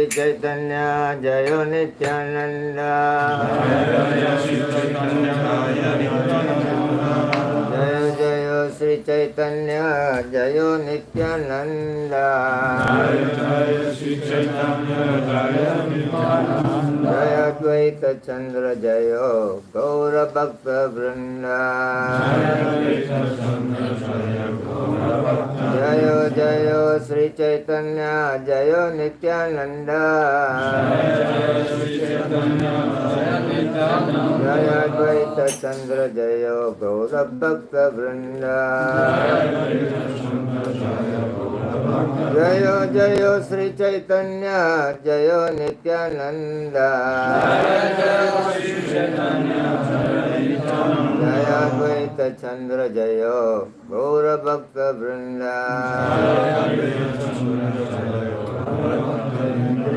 Chaitanya Jayo Nityananda Jayo Jayo Sri Chaitanya Jayo Nityananda Jaya Advaita Chandra Jayo Gaura Bhakta Vrinda Jayo Jayo Sri Chaitanya Jayo Nityananda Jaya Advaita Chandra Jayo Gaura Bhakta Vrinda Jayo Jayo Sri Chaitanya Jayo Nityananda Jaya Advaita Chandra Jayo Gaura Bhakta Vrinda.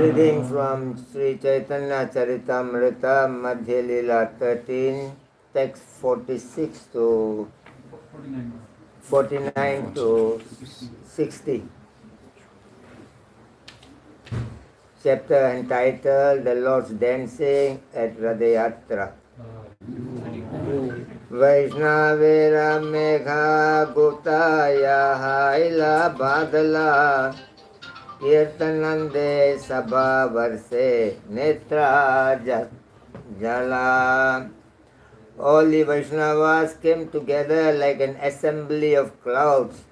Reading from Sri Chaitanya Charitamrita Madhya Lila 13, text 46 to 49 to 60. Chapter entitled The Lord's Dancing at Ratha-Yatra. Vaishnavera Megha Gutaya Haila Badala Kirtanande Sabha Varse Netra Jala. All the Vaishnavas came together like an assembly of clouds.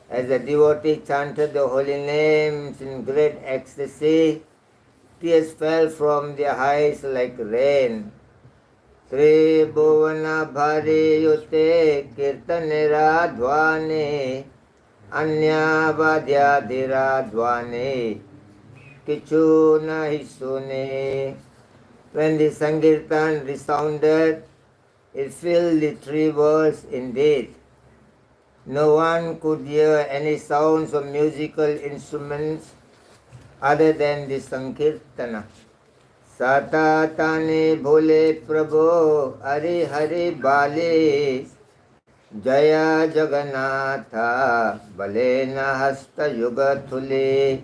As the devotee chanted the holy names in great ecstasy, tears fell from their eyes like rain. Sri Bhuvana Bhari Yute Kirtanera Dhvani Anya Vadya Dhira Dhvani Kichu Nahi Sune. When the Sankirtan resounded, it filled the three worlds indeed. No one could hear any sounds of musical instruments other than the Sankirtana. Sata Tane Bhole Prabhu Hari Hari Bale Jaya Jagannatha Balena Hasta Yuga Thule.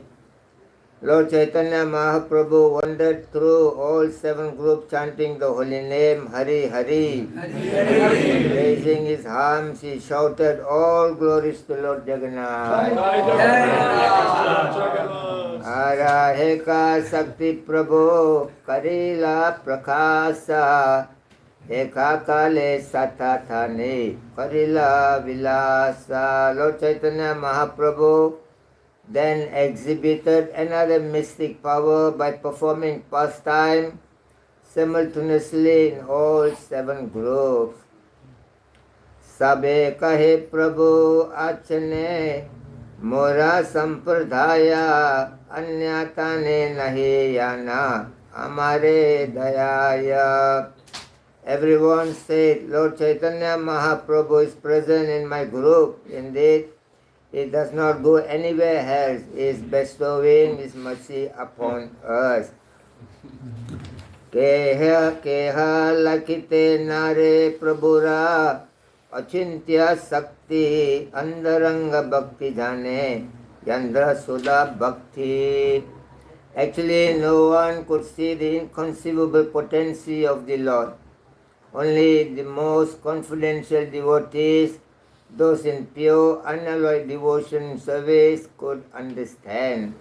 Lord Chaitanya Mahaprabhu wandered through all 7 groups chanting the holy name Hari Hari. Raising his arms, he shouted, all glories to Lord Jagannath. Arahe ka Sakti Prabhu Karila Prakasa Eka Kale Satathane Karila Vilasa. Lord Chaitanya Mahaprabhu then exhibited another mystic power by performing pastime simultaneously in all 7 groups. Sabe kahe Prabhu achane mora sampradaya anyatane nahi yana amare dayaya. Everyone said, Lord Chaitanya Mahaprabhu is present in my group. Indeed, he does not go anywhere else. He is bestowing his mercy upon us. Keha keha lakite nare prabhura Achintya Sakti Andaranga Bhakti Jane Yandra Sudha Bhakti. Actually, no one could see the inconceivable potency of the Lord. Only the most confidential devotees, those in pure, unalloyed devotion service, could understand.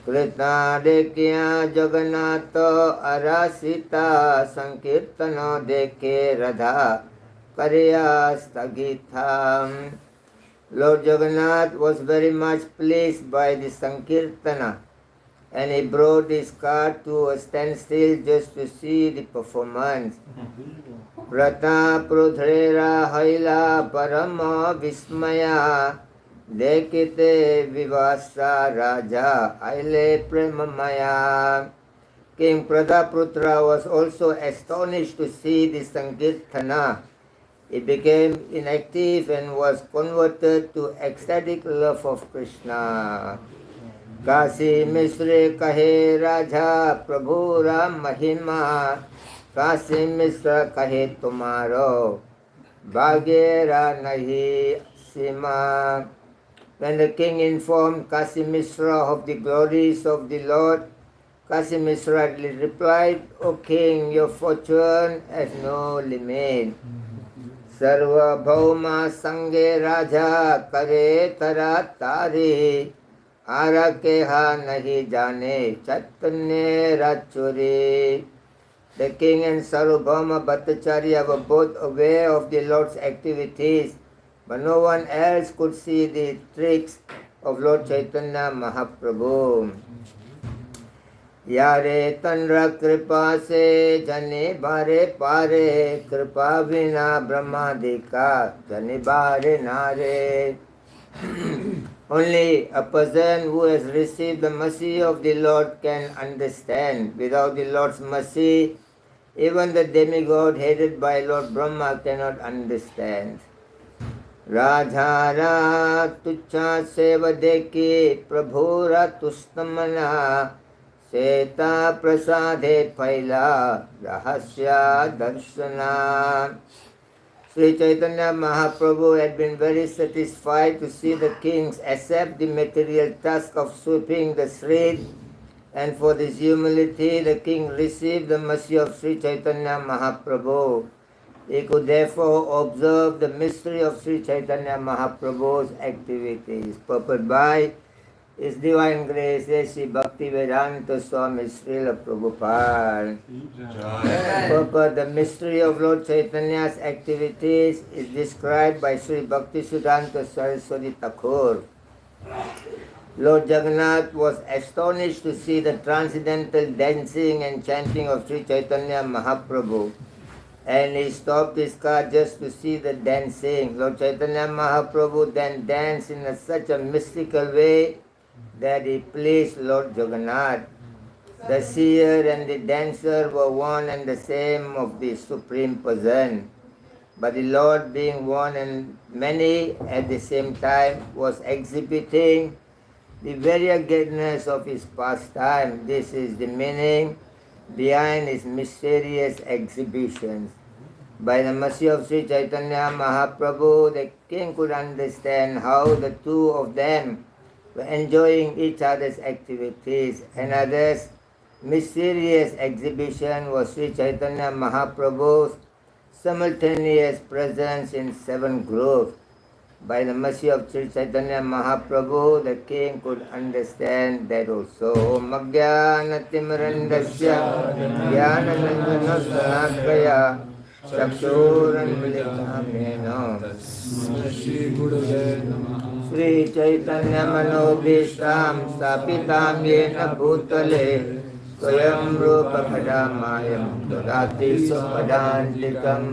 Krita dekya Jagannatha arasita sankirtana deke Radha Parisisvara. Lord Jagannath was very much pleased by the sankirtana, and he brought his cart to a standstill just to see the performance. Prata Prudhrera Haila Parama Vismaya Dekite Vivasa Raja Aile Premamaya. King Prataputra was also astonished to see the Sankirtana. He became inactive and was converted to ecstatic love of Krishna. Kasi Misri Kahe Raja Prabhu Ram Mahima Kasi Misra Kahe Tumaro Bhagera Nahi Sima. When the king informed Kasi Misra of the glories of the Lord, Kasi Misra replied, O king, your fortune has no limit. Sarva Bhauma Sange Raja Kare Taratari Arakeha Nahi Jane Chaitanya Rachuri. The king and Sarvabhauma Bhattacharya were both aware of the Lord's activities, but no one else could see the tricks of Lord Chaitanya Mahaprabhu. Yare Tanra Kripa se Jani Bare Pare Kripa Vina Brahmadika Jani Bare Nare. Only a person who has received the mercy of the Lord can understand. Without the Lord's mercy, even the demigod headed by Lord Brahma cannot understand. Radhara Tucha Seva Deki Prabhura Tustamana Seta Prasade Paila Rahasya Darshana. Sri Chaitanya Mahaprabhu had been very satisfied to see the kings accept the material task of sweeping the street, and for this humility the king received the mercy of Sri Chaitanya Mahaprabhu. He could therefore observe the mystery of Sri Chaitanya Mahaprabhu's activities. Purport by His Divine Grace, Sri Bhakti Vedanta Swami Srila Prabhupada. Purport: the mystery of Lord Chaitanya's activities is described by Sri Bhakti Siddhanta Saraswati Thakur. Lord Jagannath was astonished to see the transcendental dancing and chanting of Sri Chaitanya Mahaprabhu, and he stopped his car just to see the dancing. Lord Chaitanya Mahaprabhu then danced in such a mystical way that he pleased Lord Jagannath. The seer and the dancer were one and the same of the Supreme Person, but the Lord, being one and many at the same time, was exhibiting the variegateness of his pastime. This is the meaning behind his mysterious exhibitions. By the mercy of Sri Chaitanya Mahaprabhu, the king could understand how the two of them were enjoying each other's activities. Another mysterious exhibition was Sri Chaitanya Mahaprabhu's simultaneous presence in 7 groves. By the mercy of Sri Chaitanya Mahaprabhu, the king could understand that also. Magyanatimrandasya Jnananandanasalakaya Chakshurandlikamena Sri Chaitanya Manobhishtam Stapitam Yena Bhutale Swayam Rupa Kadamayam Dadati Supadantikam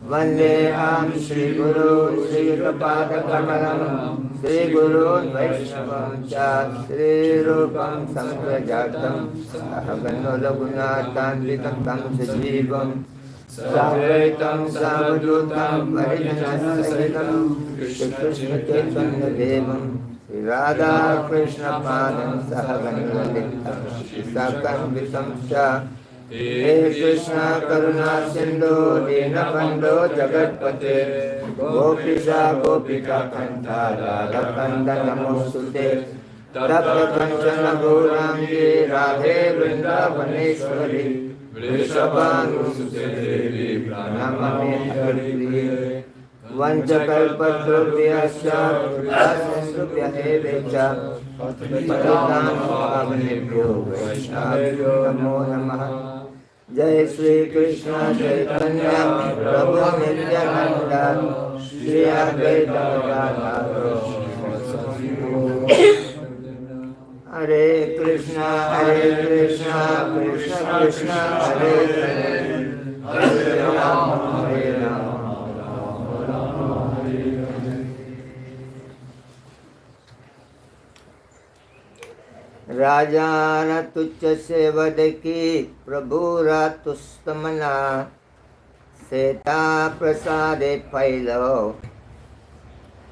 Vandeham Shri Guru Shri Rupada Kamalam Shri Guru Vaishnavam Cha Shri Rupam Samprajatam Sahagano Lagunatan Vitam Tam Sajivam Savaitam Savadutam Varijanasahitam Krishna Chaitanya Devam Shri Radha Krishna Padam Sahagano Litam Sakam Vitam Cha He Krishna Karuna Sindhu Dinabandhu Jagatpate Gopisha Gopika Kanta Radha Kanta Namostute Tapta Kanchana Gaurangi Radhe Vrindavaneshwari Vrishabhanusute Devi Pranamami Haripriye Vanchakalpatrubhyascha Asandubhya Evecha Patitam Pavanebhyo Vaishnavyo Namo Namaha Jai Shri Krishna Chaitanya Prabhu Nityananda Shri Advaita Gadadhara Hare Krishna, Krishna Krishna, Hare Hare, Hare Rama, Hare Rama, Raja Tucha Sevadaki, Prabhu Ratustamana, Seta Prasade Pailo.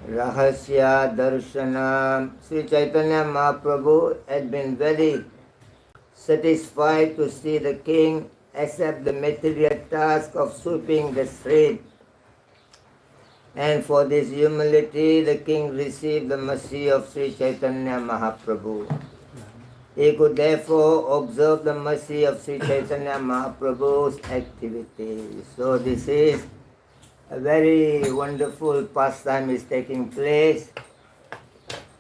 Rahasya Darshanam. Sri Chaitanya Mahaprabhu had been very satisfied to see the king accept the material task of sweeping the street. And for this humility, the king received the mercy of Sri Chaitanya Mahaprabhu. He could therefore observe the mercy of Sri Chaitanya Mahaprabhu's activity. So this is a very wonderful pastime is taking place.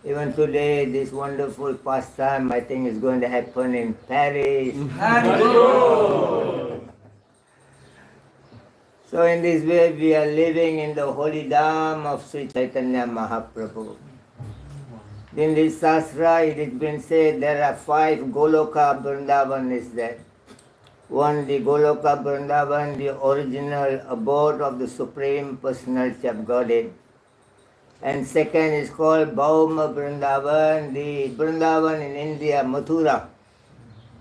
Even today, this wonderful pastime, I think, is going to happen in Paris. So in this way, we are living in the holy dham of Sri Chaitanya Mahaprabhu. In this Shastra, it has been said there are 5 Goloka Vrindavan is there. One, the Goloka Vrindavan, the original abode of the Supreme Personality of Godhead. And second is called Bhauma Vrindavan, the Vrindavan in India, Mathura,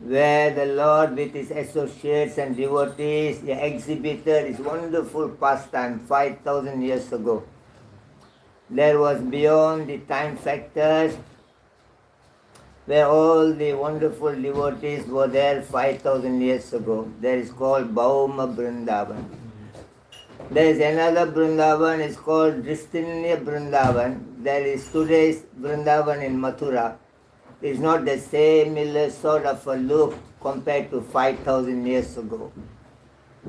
where the Lord with his associates and devotees exhibited his wonderful pastime 5,000 years ago. There was beyond the time factors, where all the wonderful devotees were there 5,000 years ago. That is called Bhauma Vrindavan. There is another Vrindavan, it's called Dristinya Vrindavan. That is today's Vrindavan in Mathura. It's not the same sort of a look compared to 5,000 years ago.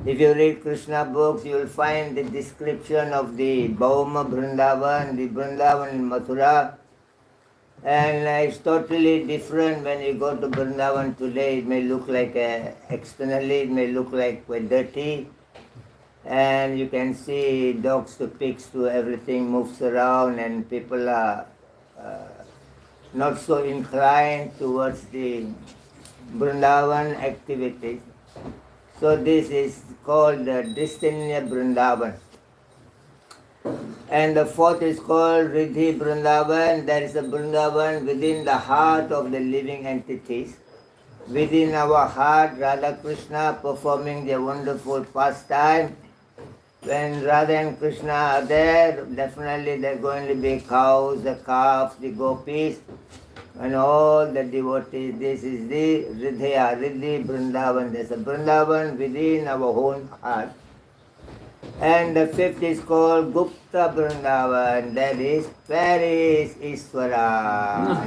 If you read Krishna books, you will find the description of the Bhauma Vrindavan, the Vrindavan in Mathura. And it's totally different when you go to Vrindavan today. It may look like, externally, it may look like quite dirty. And you can see dogs to pigs to everything moves around, and people are not so inclined towards the Vrindavan activities. So this is called the Dristinya Vrindavan. And the fourth is called Riddhi Vrindavan. There is a Vrindavan within the heart of the living entities. Within our heart, Radha Krishna performing their wonderful pastime. When Radha and Krishna are there, definitely there are going to be cows, the calves, the gopis, and all the devotees. This is the Riddhi Vrindavan. There is a Vrindavan within our own heart. And the fifth is called Gupta Vrindavan, that is Parisisvara.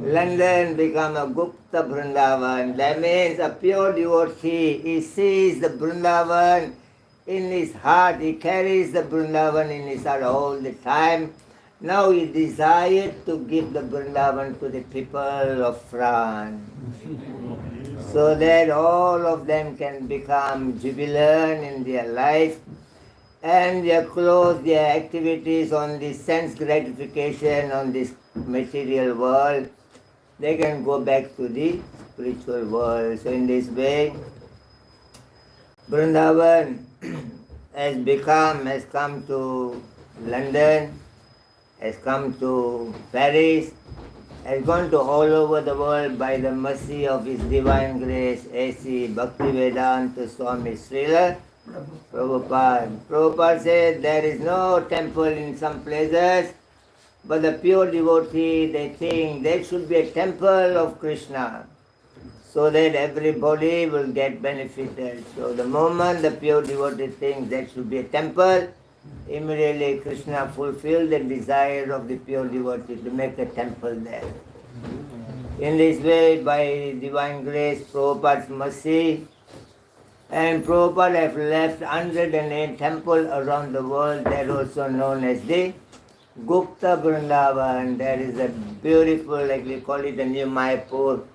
London become a Gupta Vrindavan. That means a pure devotee, he sees the Vrindavan in his heart, he carries the Vrindavan in his heart all the time. Now he desired to give the Vrindavan to the people of France, so that all of them can become jubilant in their life and they close their activities on the sense gratification on this material world. They can go back to the spiritual world. So in this way, Vrindavan has come to London, has come to Paris, has gone to all over the world by the mercy of His Divine Grace, A.C. Bhaktivedanta Swami Srila Prabhupada. Prabhupada said there is no temple in some places, but the pure devotee, they think there should be a temple of Krishna. so that everybody will get benefited. So the moment the pure devotee thinks that should be a temple, immediately Krishna fulfilled the desire of the pure devotee to make a temple there. In this way, by divine grace, Prabhupada's mercy, and Prabhupada have left 108 temples around the world that are also known as the Gupta Vrindavan. That is a beautiful, like we call it a new Mayapur,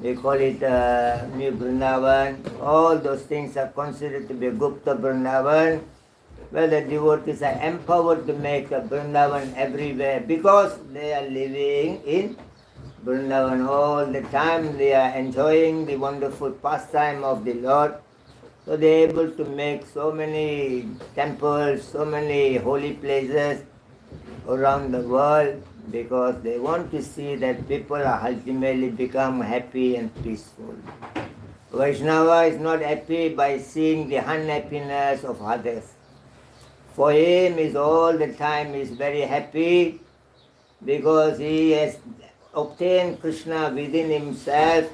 we call it a new Vrindavan. All those things are considered to be a Gupta Vrindavan, where the devotees are empowered to make a Vrindavan everywhere because they are living in Vrindavan all the time. They are enjoying the wonderful pastime of the Lord. So they are able to make so many temples, so many holy places around the world because they want to see that people are ultimately become happy and peaceful. Vaishnava is not happy by seeing the unhappiness of others. For him is all the time is very happy because he has obtained Krishna within himself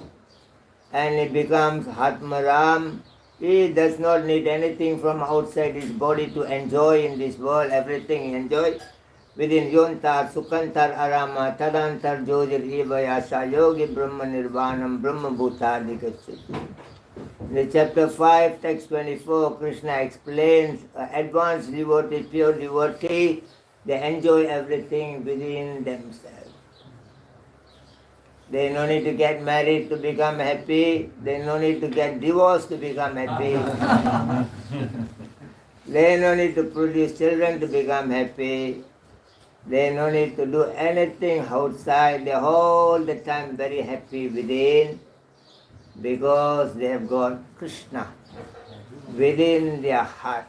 and he becomes Atmaram. He does not need anything from outside his body to enjoy in this world. Everything he enjoys within Yontar, Sukantar, Arama, Tadantar, Jojir, Ivayasa, Yogi, Brahma Nirvanam, Brahma Bhutadikachit. In chapter 5, text 24, Krishna explains advanced devotee, pure devotee, they enjoy everything within themselves. They no need to get married to become happy. They no need to get divorced to become happy. They no need to produce children to become happy. They no need to do anything outside. They all the time very happy within because they have got Krishna within their heart.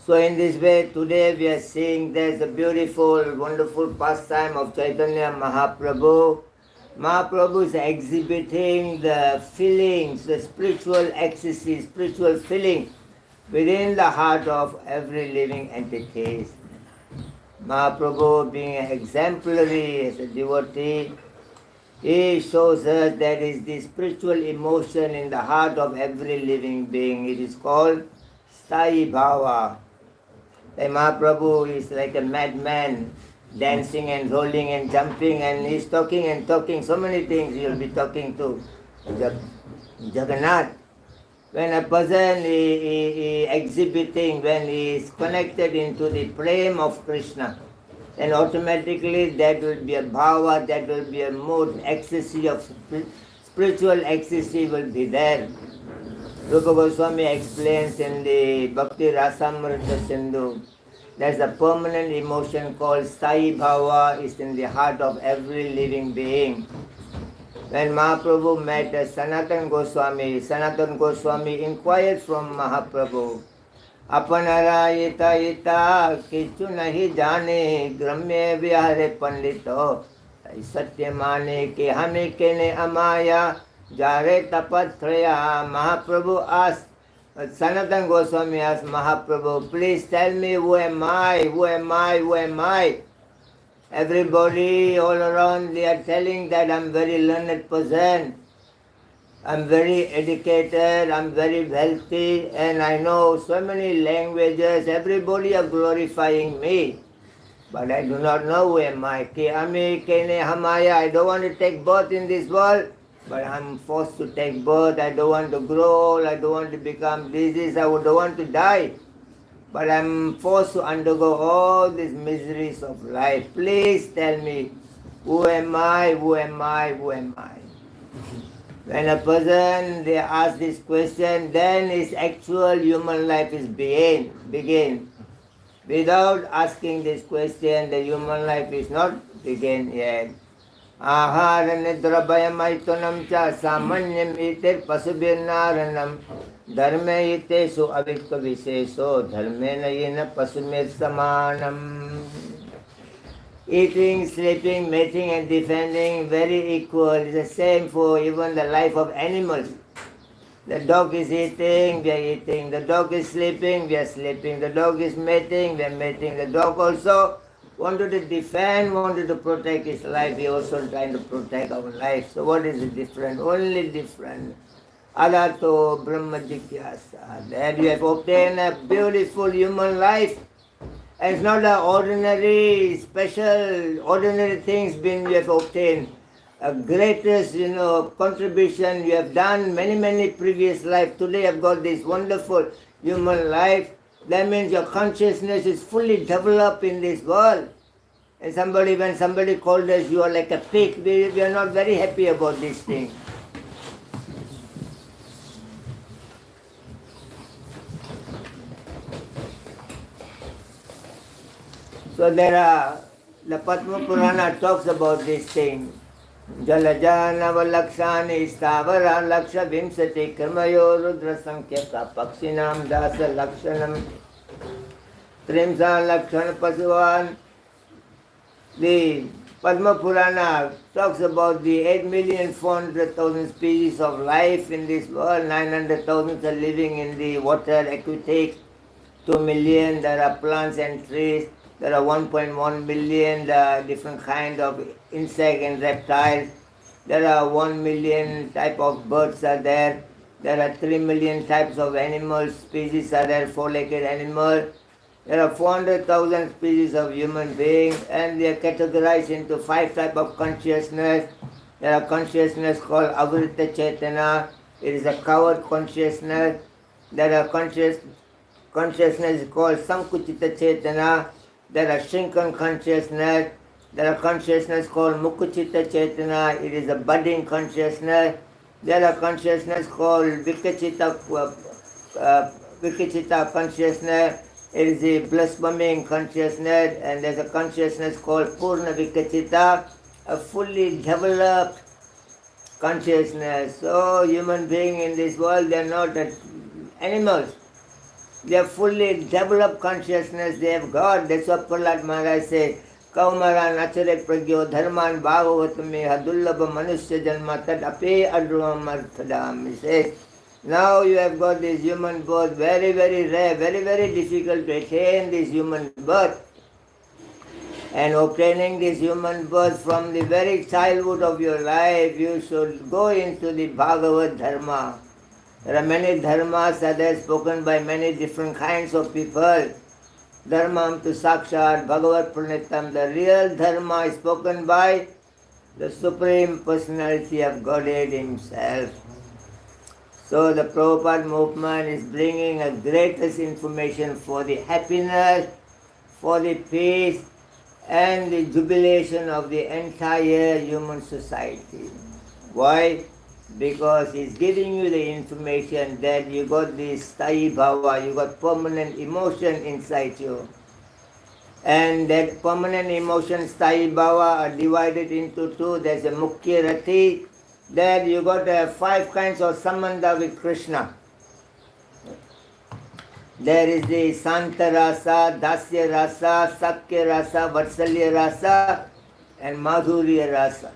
So in this way, today we are seeing there's a beautiful, wonderful pastime of Chaitanya Mahaprabhu. Mahaprabhu is exhibiting the feelings, the spiritual ecstasy, spiritual feeling within the heart of every living entity. Mahaprabhu being exemplary as a devotee, he shows us there is this spiritual emotion in the heart of every living being. It is called Sai Bhava. The Mahaprabhu is like a madman, dancing and rolling and jumping, and he's talking and talking so many things. He'll be talking to Jagannath. When a person is exhibiting, when he is connected into the flame of Krishna, then automatically that will be a bhava, that will be a mood, ecstasy of spiritual ecstasy will be there. Rupa Goswami explains in the Bhakti Rasamrita Sindhu, there's a permanent emotion called Sai Bhava is in the heart of every living being. When Mahaprabhu met Sanatana Goswami inquired from Mahaprabhu, Apanara ita ita kichu nahi jane gramye vihare pandito satya mane ke hame kene amaya jare tapatraya. Mahaprabhu asked, Sanatana Goswami asked Mahaprabhu, please tell me who am I, who am I, who am I? Everybody all around, they are telling that I'm very learned person, I'm very educated, I'm very wealthy, and I know so many languages. Everybody are glorifying me. But I do not know who am I. Ki ami kene hamaya. I don't want to take birth in this world, but I'm forced to take birth. I don't want to grow, I don't want to become disease, I don't want to die. But I'm forced to undergo all these miseries of life. Please tell me, who am I, who am I, who am I? When a person, they ask this question, then his actual human life is begin. Without asking this question, the human life is not begin yet. Ahara nidra bhayamaitunam cha samanyam itir pasubirnaranam dharme itesu avikta viseso dharmena yena pasumir samanam. Eating, sleeping, mating and defending, very equal. It's the same for even the life of animals. The dog is eating, we are eating. The dog is sleeping, we are sleeping. The dog is mating, we are mating. The dog also wanted to defend, wanted to protect his life. He also trying to protect our life. So what is the difference? Only different. Arato Brahma Jigyasa. There you have obtained a beautiful human life. And it's not an ordinary, special, ordinary things been you have obtained. A greatest, contribution you have done many previous life. Today you have got this wonderful human life. That means your consciousness is fully developed in this world. And when somebody called us, you are like a pig, we are not very happy about this thing. So the Padma Purana talks about this thing. Jalajana Valakshani Stavara Laksha Vimsati Karmayo Rudra Sankyata Paksinam Dasa Lakshanam Trimsa Lakshana Pasuvan. The Padma Purana talks about the 8,400,000 species of life in this world. 900,000 are living in the water aquatics. 2 million there are plants and trees. There are 1.1 billion different kinds of insect and reptiles. There are 1 million type of birds are there. There are 3 million types of animals, species are there, four-legged animal. There are 400,000 species of human beings, and they are categorized into 5 types of consciousness. There are consciousness called Avrita Chetana. It is a covered consciousness. There are consciousness called Sankuchita Chetana. There are shrunken consciousness. There are consciousness called Mukuchita Chetana. It is a budding consciousness. There are consciousness called Vikachita consciousness. It is a blossoming consciousness. And there's a consciousness called Purna Vikachita, a fully developed consciousness. So human beings in this world, they are not animals. They have fully developed consciousness, they have God. That's what Prahlad Maharaj says, Kaumaran Acharya Pragyo Dharman Bhagavatam Hadullabha Manusya Janma Tad Ape Adruvam Arthadam. He says, now you have got this human birth, very rare, very difficult to attain this human birth. And obtaining this human birth from the very childhood of your life, you should go into the Bhagavad Dharma. There are many dharmas that are spoken by many different kinds of people. Dharmam to Sakshat, Bhagavat Pranitam. The real dharma is spoken by the Supreme Personality of Godhead Himself. So the Prabhupada movement is bringing a greatest information for the happiness, for the peace, and the jubilation of the entire human society. Why? Because he's giving you the information that you got this sthayi bhava, you got permanent emotion inside you. And that permanent emotion, sthayi bhava, are divided into 2. There's a mukhya rati, that you got 5 kinds of sambandha with Krishna. There is the Santa Rasa, Dasya Rasa, Sakya Rasa, Vatsalya Rasa, and Madhurya Rasa.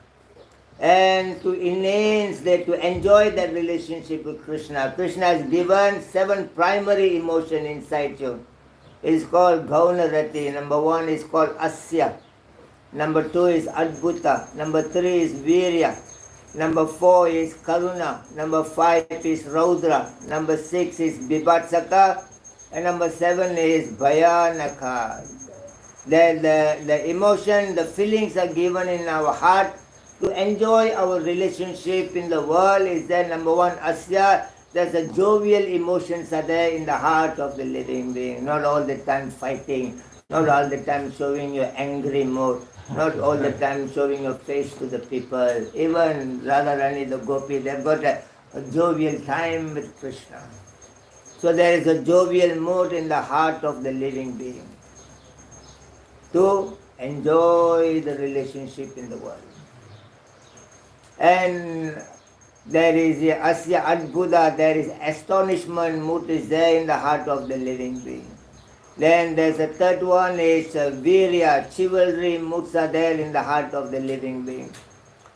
And to enhance that, to enjoy that relationship with Krishna. Krishna has given 7 primary emotions inside you. It is called Gauna Rati. Number 1 is called Asya. Number 2 is Adbhuta. Number 3 is Virya. Number 4 is Karuna. Number 5 is Raudra. Number 6 is Bibhatsaka. And number 7 is Bhayanaka. The emotion, the feelings are given in our heart to enjoy our relationship in the world. Is there number 1, Asya. There's a jovial emotions are there in the heart of the living being. Not all the time fighting. Not all the time showing your angry mood. Not all the time showing your face to the people. Even Radharani, the Gopi, they've got a jovial time with Krishna. So there is a jovial mood in the heart of the living being to enjoy the relationship in the world. And there is the Asya Adbhuta, there is astonishment mood is there in the heart of the living being. Then there's a third one is Virya, chivalry moods are there in the heart of the living being.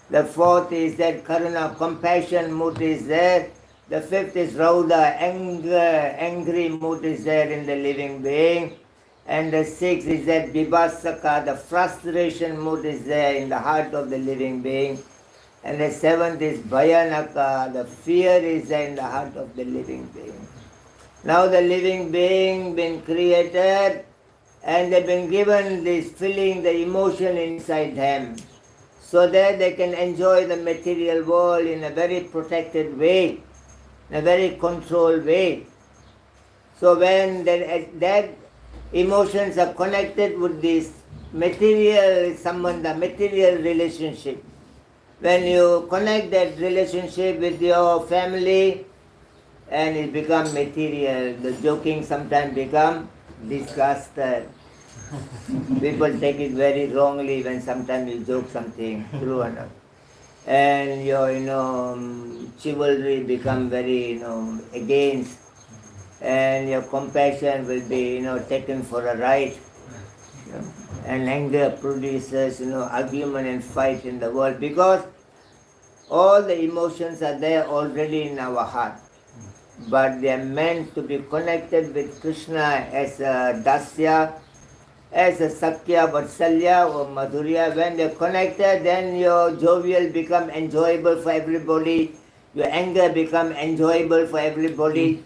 The fourth is that Karuna, compassion mood is there. The fifth is Rauda, anger, angry mood is there in the living being. And the sixth is that vibhasaka, the frustration mood is there in the heart of the living being. And the seventh is bhayanaka, the fear is there in the heart of the living being. Now the living being been created and they've been given this feeling, the emotion inside them, so that they can enjoy the material world in a very protected way, in a very controlled way. So when that emotions are connected with this material sambandha, material relationship, when you connect that relationship with your family and it becomes material, the joking sometimes become disgusted. People take it very wrongly when sometimes you joke something true or not. And your chivalry become very against, and your compassion will be taken for a ride. And anger produces argument and fight in the world, because all the emotions are there already in our heart, but they are meant to be connected with Krishna as a dasya, as a sakya, vatsalya or madhurya. When they're connected, then your jovial become enjoyable for everybody, your anger become enjoyable for everybody.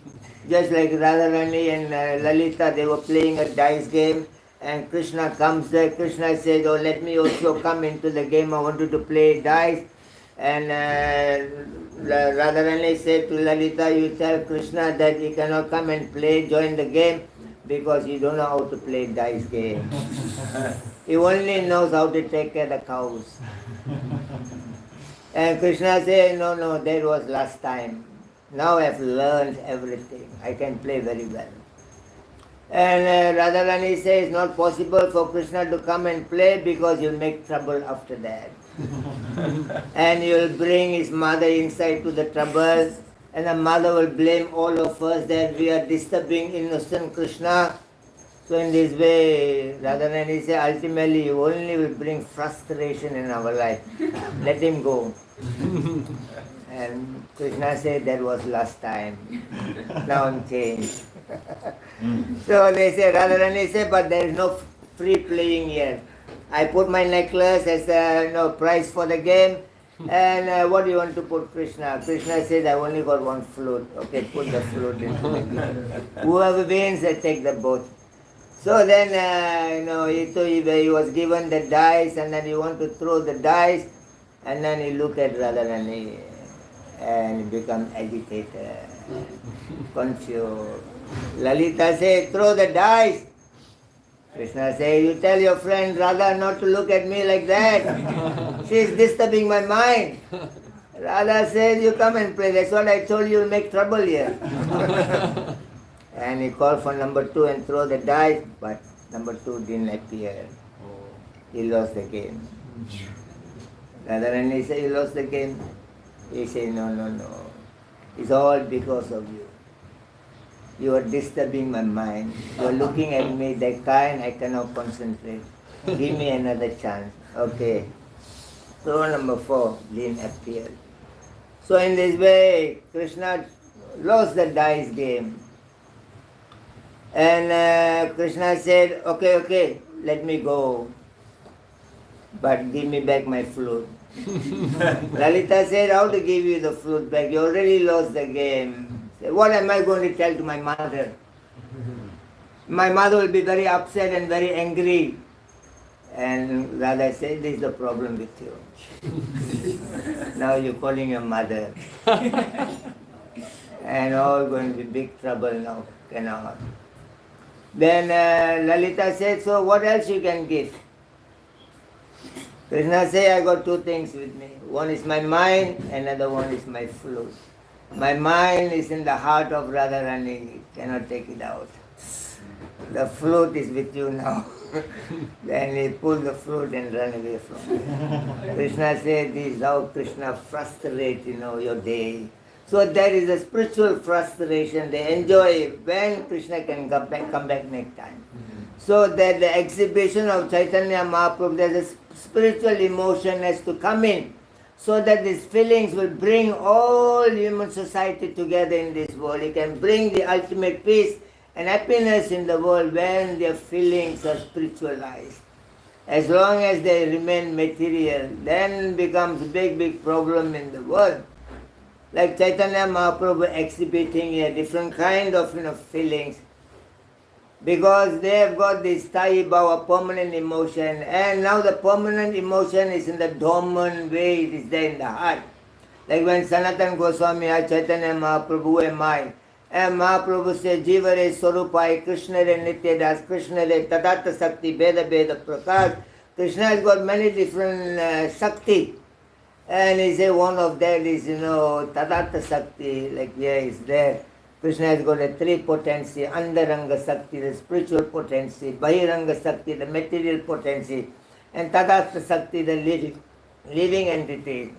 Just like Radharani and Lalita, they were playing a dice game, and Krishna comes there. Krishna says, oh, let me also come into the game, I want you to play dice. And Radharani said to Lalita, you tell Krishna that he cannot come and join the game, because he don't know how to play dice game. He only knows how to take care of the cows. And Krishna said, no, that was last time. Now I've learned everything. I can play very well. And Radharani says it's not possible for Krishna to come and play, because you'll make trouble after that. And you'll bring his mother inside to the trouble, and the mother will blame all of us that we are disturbing innocent Krishna. So in this way, Radharani says, ultimately you only will bring frustration in our life. Let him go. And Krishna said that was last time. Now I'm changed. So they say, Radharani said, but there is no free playing here. I put my necklace as a prize for the game. And what do you want to put, Krishna? Krishna says, I only got one flute. Okay, put the flute into the game. Whoever wins, they take the boat. So then, he was given the dice, and then he want to throw the dice, and then he look at Radharani and he become agitated, confused. Lalita said, throw the dice. Krishna said, you tell your friend Radha not to look at me like that. She is disturbing my mind. Radha said, you come and play. That's what I told you, you'll make trouble here. And he called for number 2 and throw the dice, but number 2 didn't appear. He lost the game. Radharani said, you lost the game. He said, no. It's all because of you. You are disturbing my mind. You are looking at me that kind, I cannot concentrate. Give me another chance. Okay. So number 4 didn't appear. So in this way, Krishna lost the dice game. And Krishna said, okay, let me go. But give me back my flute. Lalita said, how to give you the flute back? You already lost the game. Said, what am I going to tell to my mother? My mother will be very upset and very angry. And Radha said, this is the problem with you. Now you're calling your mother. And all going to be big trouble now. Cannot. Then Lalita said, so what else you can give? Krishna said, I got 2 things with me. One is my mind, another one is my flute. My mind is in the heart of Radharani, cannot take it out. The flute is with you now. Then he pulled the flute and ran away from it. Krishna said, this is how Krishna frustrates, your day. So there is a spiritual frustration. They enjoy when Krishna can come back next time. So that the exhibition of Chaitanya Mahaprabhu, there's a spiritual emotion has to come in, so that these feelings will bring all human society together in this world. It can bring the ultimate peace and happiness in the world when their feelings are spiritualized. As long as they remain material, then becomes a big problem in the world. Like Chaitanya Mahaprabhu exhibiting a different kind of feelings, because they have got this sthayi bhava, permanent emotion, and now the permanent emotion is in the dormant way, it is there in the heart. Like when Sanatana Goswami asked Chaitanya Mahaprabhu, who am I? And Mahaprabhu said, Jiva re Swarupai, Krishna re Nitya Das, Krishna re Tadatta Sakti, Beda Beda Prakash. Krishna has got many different Sakti. And he said one of that is, Tadatta Sakti, like here is there. Krishna has got a three potency, Andaranga Sakti, the spiritual potency, Bahiranga Sakti, the material potency, and Tadatta Sakti, the living entity.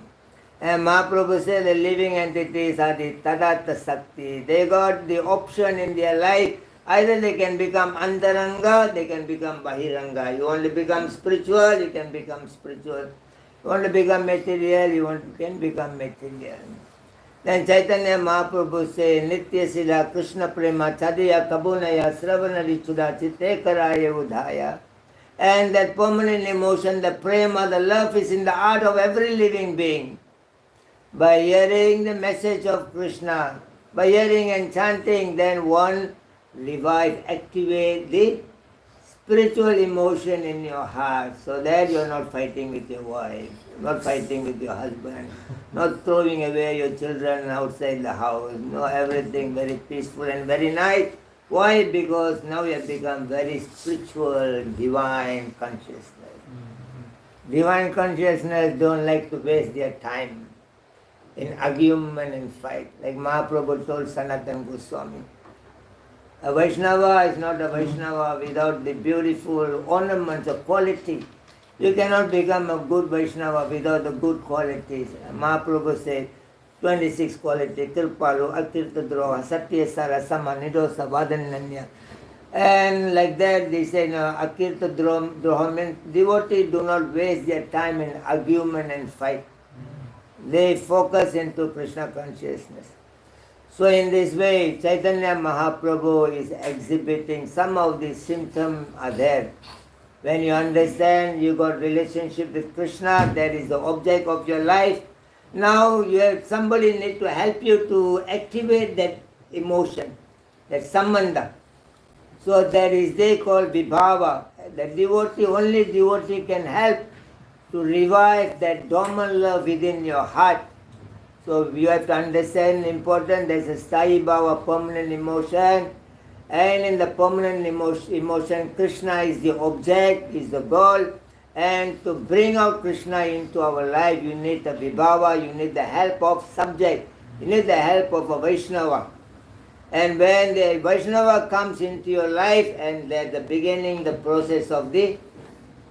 And Mahaprabhu said the living entities are the Tadatta Sakti. They got the option in their life, either they can become Antaranga, they can become Bahiranga. You want to become spiritual, you can become spiritual. You want to become material, you can become material. Then Chaitanya Mahaprabhu say, Nitya Sila Krishna Prema Chadaya Kabunaya Sravana Richuda Chitte Karaya Udhaya. And that permanent emotion, the prema, the love is in the heart of every living being. By hearing the message of Krishna, by hearing and chanting, then one revive, activate the spiritual emotion in your heart, so that you are not fighting with your wife, not fighting with your husband, not throwing away your children outside the house. Everything very peaceful and very nice. Why? Because now you have become very spiritual, divine consciousness. Divine consciousness don't like to waste their time in argument and fight. Like Mahaprabhu told Sanatana Goswami, a Vaishnava is not a Vaishnava without the beautiful ornaments of quality. You cannot become a good Vaishnava without the good qualities. Mahaprabhu said, 26 qualities, Kripalu, Akirtadroha, Satyasara, Sama, Nidosa, Vadananya. And like that they say, Akirtadroha means devotees do not waste their time in argument and fight. They focus into Krishna consciousness. So in this way, Chaitanya Mahaprabhu is exhibiting some of the symptoms are there. When you understand you got relationship with Krishna, that is the object of your life. Now you have somebody need to help you to activate that emotion, that sambandha. So that is they call vibhava. The devotee, only devotee can help to revive that dormant love within your heart. So you have to understand important, there is a sthayi bhava, permanent emotion, and in the permanent emotion, Krishna is the object, is the goal, and to bring out Krishna into our life, you need the vibhava, you need the help of subject, you need the help of a Vaishnava. And when the Vaishnava comes into your life, and at the beginning, the process of the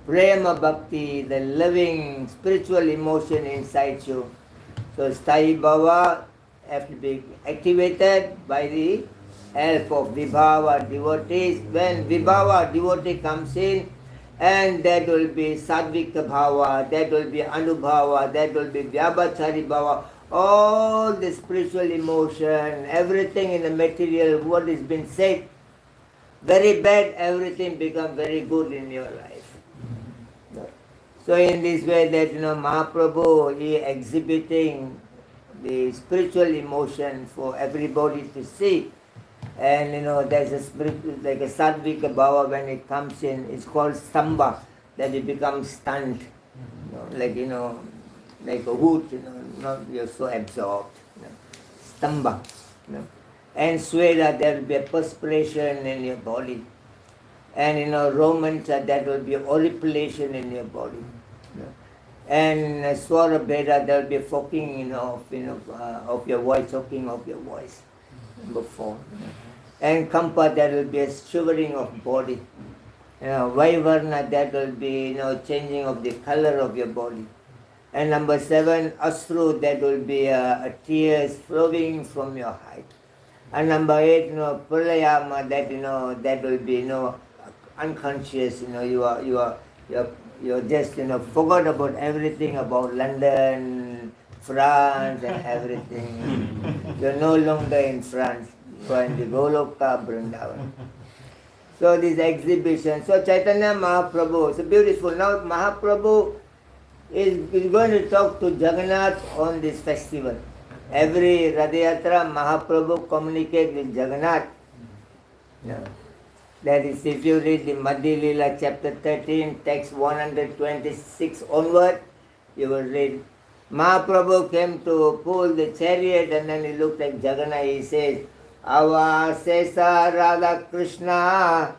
prema bhakti, the loving spiritual emotion inside you. So sthayi bhava have to be activated by the help of vibhava devotees. When vibhava devotee comes in, and that will be sadvika bhava, that will be anubhava, that will be vyabhachari bhava, all the spiritual emotion, everything in the material, what has been said, very bad, everything become very good in your life. So in this way that Mahaprabhu is exhibiting the spiritual emotion for everybody to see. And there's a spirit like a sadvika bhava, when it comes in, it's called stamba, that it becomes stunned. Like like a hoot, you're so absorbed. Stamba. And sweda, there will be a perspiration in your body. And romanta, that will be horripilation in your body. And swara beda, there will be a fogging of your voice, choking of your voice. Number 4. And kampa, there will be a shivering of body. Vaivarna, that will be changing of the color of your body. And number 7, asru, that will be tears flowing from your heart. And number 8, pralayama, that will be unconscious. You're just forgot about everything about London, France, and everything. You're no longer in France. You are in the Goloka Vrindavan. So this exhibition. So Chaitanya Mahaprabhu, it's beautiful. Now Mahaprabhu is going to talk to Jagannath on this festival. Every Ratha-Yatra, Mahaprabhu communicates with Jagannath. Yeah. That is, if you read the Madhya Lila chapter 13, text 126 onward, you will read. Mahaprabhu came to pull the chariot and then he looked at Jagannath. He says, Ava sesa Radha Krishna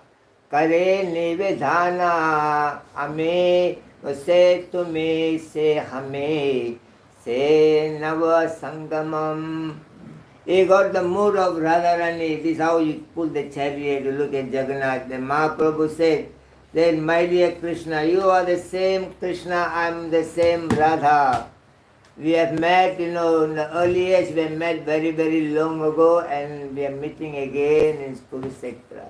kare nivedhana ame se tume se hame se nava sangamam. He got the mood of Radharani. This is how you pull the chariot. You look at Jagannath. Then Mahaprabhu said, then my dear Krishna, you are the same Krishna, I am the same Radha. We have met, in the early age, we have met very, very long ago, and we are meeting again in Kurukshetra.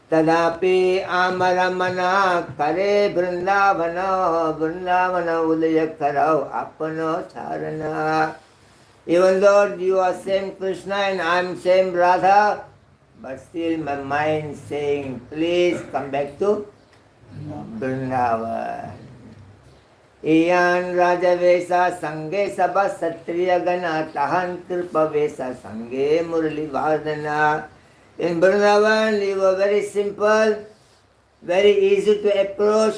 Tadapi amaramana kare vrindavana udaya karau apano charana. Even though you are same Krishna and I am same Radha, but still my mind saying, please come back to Vrindavan. Iyan Rajavesa Sange Sabha Satriya Gana Tahan Kripa Vesa Sange Murali Vardhana. In Vrindavan you were very simple, very easy to approach,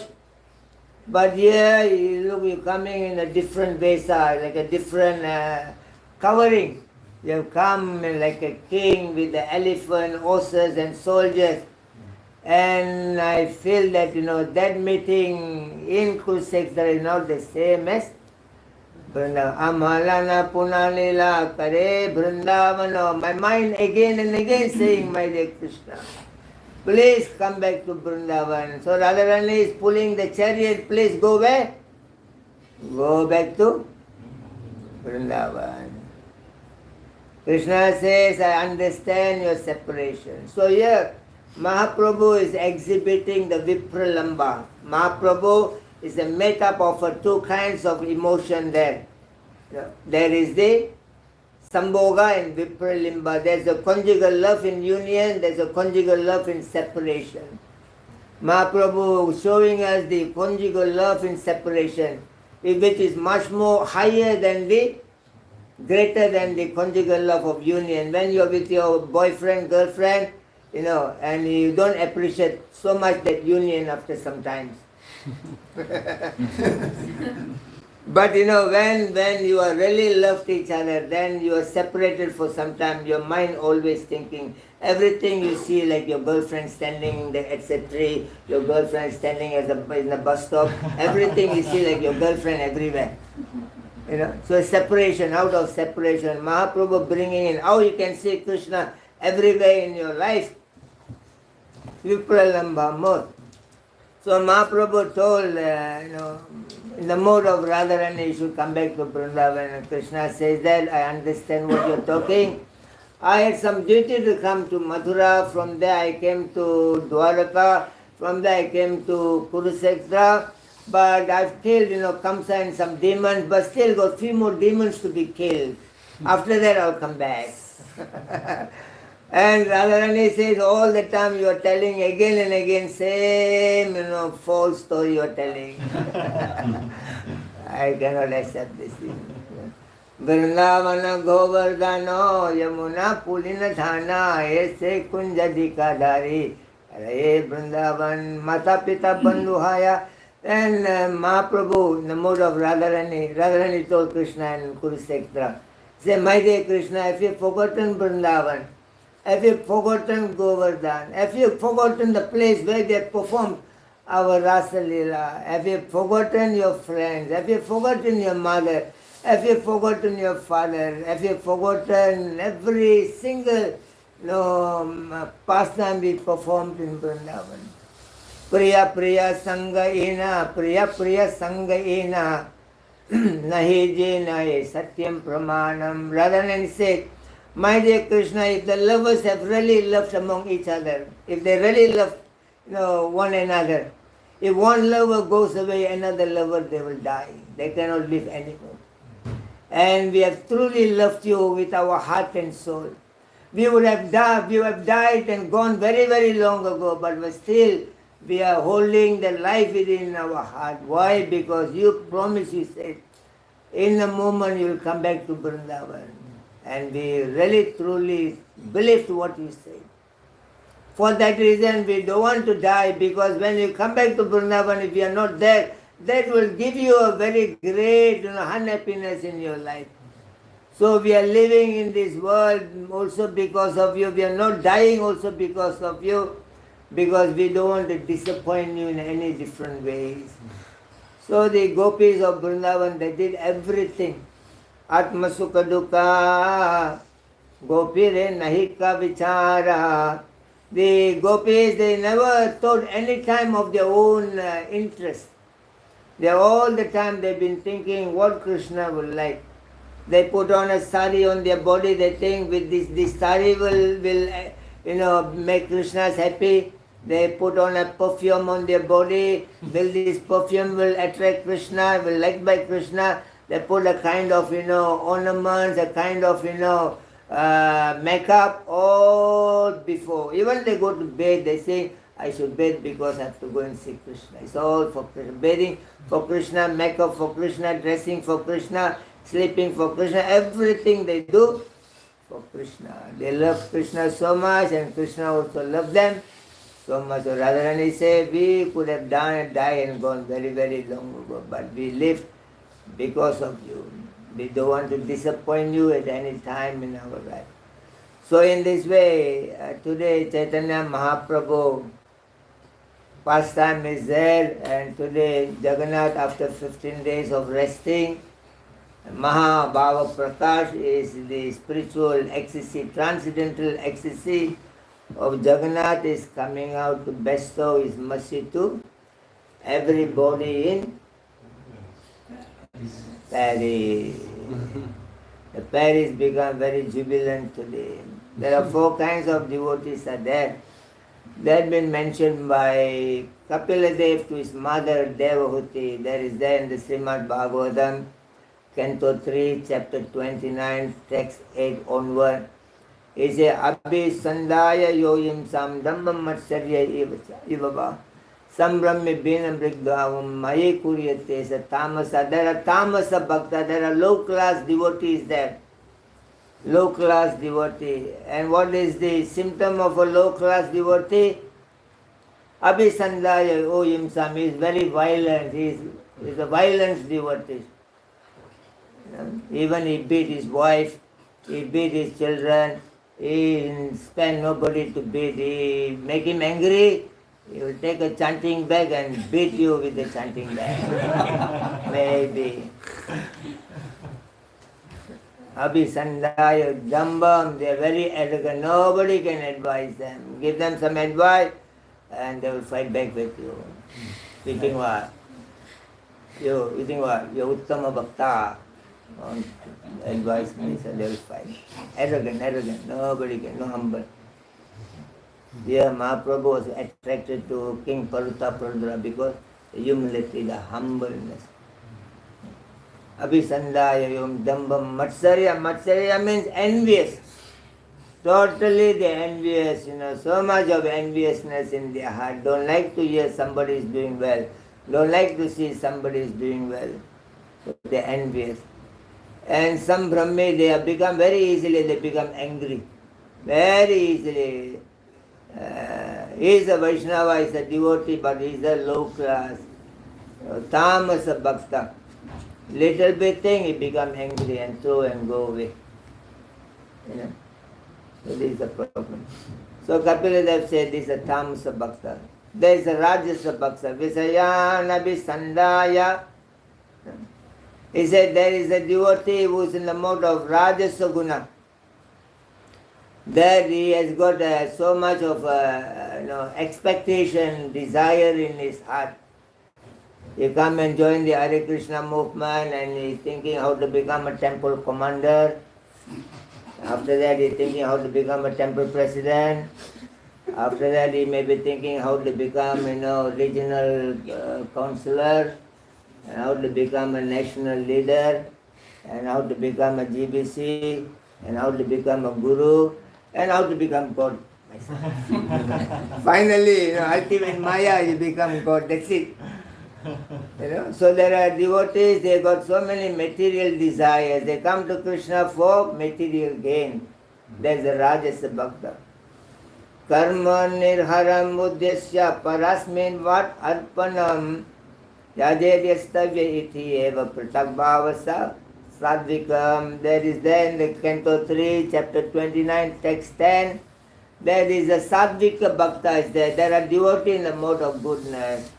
but here you're coming in a different Vesa, like a different covering. You have come like a king with the elephant, horses and soldiers. And I feel that, that meeting in Kurukshetra is not the same as Vrindavan. Amalana punalila kare Vrindavana. My mind again and again saying, my dear Krishna, please come back to Vrindavan. So Radharani is pulling the chariot, please go where? Go back to Vrindavan. Krishna says, I understand your separation. So here, Mahaprabhu is exhibiting the Vipralamba. Mahaprabhu is a metaphor for two kinds of emotion there. There is the Sambhoga and Vipralimba. There's a conjugal love in union, there's a conjugal love in separation. Mahaprabhu showing us the conjugal love in separation, which is much more higher than greater than the conjugal love of union. When you're with your boyfriend, girlfriend, and you don't appreciate so much that union after some time. But when you are really loved each other, then you are separated for some time. Your mind always thinking, everything you see, like your girlfriend standing at the tree, your girlfriend standing in the bus stop, everything you see like your girlfriend everywhere. So separation, out of separation. Mahaprabhu bringing in how you can see Krishna everywhere in your life. Vipralamba mode. So Mahaprabhu told, in the mode of Radharani, you should come back to Vrindavan. And Krishna says that, I understand what you're talking. I had some duty to come to Mathura. From there I came to Dwaraka. From there I came to Kurukshetra. But I've killed, Kamsa and some demons, but still got few more demons to be killed. After that I'll come back. And Radharani says, all the time you are telling again and again, same, false story you are telling. I cannot accept this thing. Vrindavana Govardhano Yamuna Pulina Dhana Ese Kunjadika Dhari Hare Vrindavan Mata Pita Bandhuhaya. Then Mahaprabhu, in the mode of Radharani told Krishna in Kurukshetra, say, my dear Krishna, if you've forgotten Vrindavan, if you've forgotten Govardhan, if you've forgotten the place where we have performed our Rasa Leela, if you've forgotten your friends, if you've forgotten your mother, if you've forgotten your father, if you've forgotten every single pastime we performed in Vrindavan. Priya Priya Sangaina, Priya Priya Sangaina, Nahi Jena Satyam Pramanam. Radharani said, my dear Krishna, if the lovers have really loved among each other, if they really love one another, if one lover goes away, another lover, they will die. They cannot live anymore. And we have truly loved you with our heart and soul. we have died and gone very, very long ago, but still we are holding the life within our heart. Why? Because you promised, you said, in a moment you will come back to Vrindavan. And we really truly believed what you said. For that reason we don't want to die, because when you come back to Vrindavan, if you are not there, that will give you a very great unhappiness in your life. So we are living in this world also because of you. We are not dying also because of you, because we don't want to disappoint you in any different ways. So the gopis of Vrindavan, they did everything. Atma sukha dukkha gopire nahika vichara. The gopis, they never thought any time of their own interest. They all the time they've been thinking what Krishna will like. They put on a sari on their body, they think with this sari will make Krishna happy. They put on a perfume on their body, will this perfume will attract Krishna, will liked by Krishna. They put a kind of ornaments, a kind of makeup all before. Even they go to bed, they say, I should bathe because I have to go and see Krishna. It's all for Krishna. Bathing for Krishna, makeup for Krishna, dressing for Krishna, sleeping for Krishna, everything they do for Krishna. They love Krishna so much, and Krishna also loves them so much. So Radharani said, we could have died and gone very, very long ago, but we lived because of you. We don't want to disappoint you at any time in our life. So in this way, today Chaitanya Mahaprabhu pastime is there, and today Jagannath, after 15 days of resting, Mahabhava Prakash is the spiritual ecstasy, transcendental ecstasy of Jagannath is coming out to bestow his mercy to everybody in Paris. The Paris become very jubilant today. There are 4 kinds of devotees are there. They have been mentioned by Kapila to his mother Devahuti. There is there in the Srimad Bhagavatam, Canto 3, Chapter 29, Text 8 onward. He says, Abhi Sandaya Yoyim Sam Dambam Matsarya Ivava Sambrahmi Binam Brigdavam Maye Kuryate Sa Tamasa. There are Tamasa Bhakta, there are low class devotees there. Low class devotee. And what is the symptom of a low class devotee? Abhisandaya Oyim Sam is very violent. He is a violent devotee. Even he beat his wife, he beat his children, he spend nobody to beat. He make him angry, he will take a chanting bag and beat you with the chanting bag. Maybe. Abhisandaya Dambam, they are very arrogant. Nobody can advise them. Give them some advice and they will fight back with you. You think what? You think what? You're Uttama Bhakta. Advise me, so they will fight. Arrogant. Nobody can, no humble. Here Mahaprabhu was attracted to King Parutaprandra because the humility, the humbleness. Abhisandaya Yom Dambam Matsarya. Matsarya means envious. Totally the envious, so much of enviousness in their heart. Don't like to hear somebody is doing well. Don't like to see somebody is doing well. So they're envious. And some Brahmi, they have become very easily, they become angry. Very easily. He is a Vaishnava, he is a devotee, but he is a low class. Tamasa Bhakta. Little bit thing, he become angry and throw and go away. So this is the problem. So Kapila Dev said this is a Tamasa Bhakta. There is a Rajasa Bhakta. Visayana Visandaya. He said there is a devotee who is in the mode of Rajasa Guna. There he has got so much of expectation, desire in his heart. He come and join the Hare Krishna movement and he is thinking how to become a temple commander. After that he is thinking how to become a temple president. After that he may be thinking how to become regional councillor, and how to become a national leader, and how to become a GBC, and how to become a guru. and how to become God. Finally, ultimate Maya, you become God, that's it. So there are devotees, they got so many material desires, they come to Krishna for material gain. There's a Rajasa Bhakta. Karma nirharam uddesya parasmin vat arpanam yajedyastavya iti eva pratakbhavasa sadvikam. There is there in the Canto 3, chapter 29, text 10. There is a Sadvika Bhakta is there. There are devotees in the mode of goodness.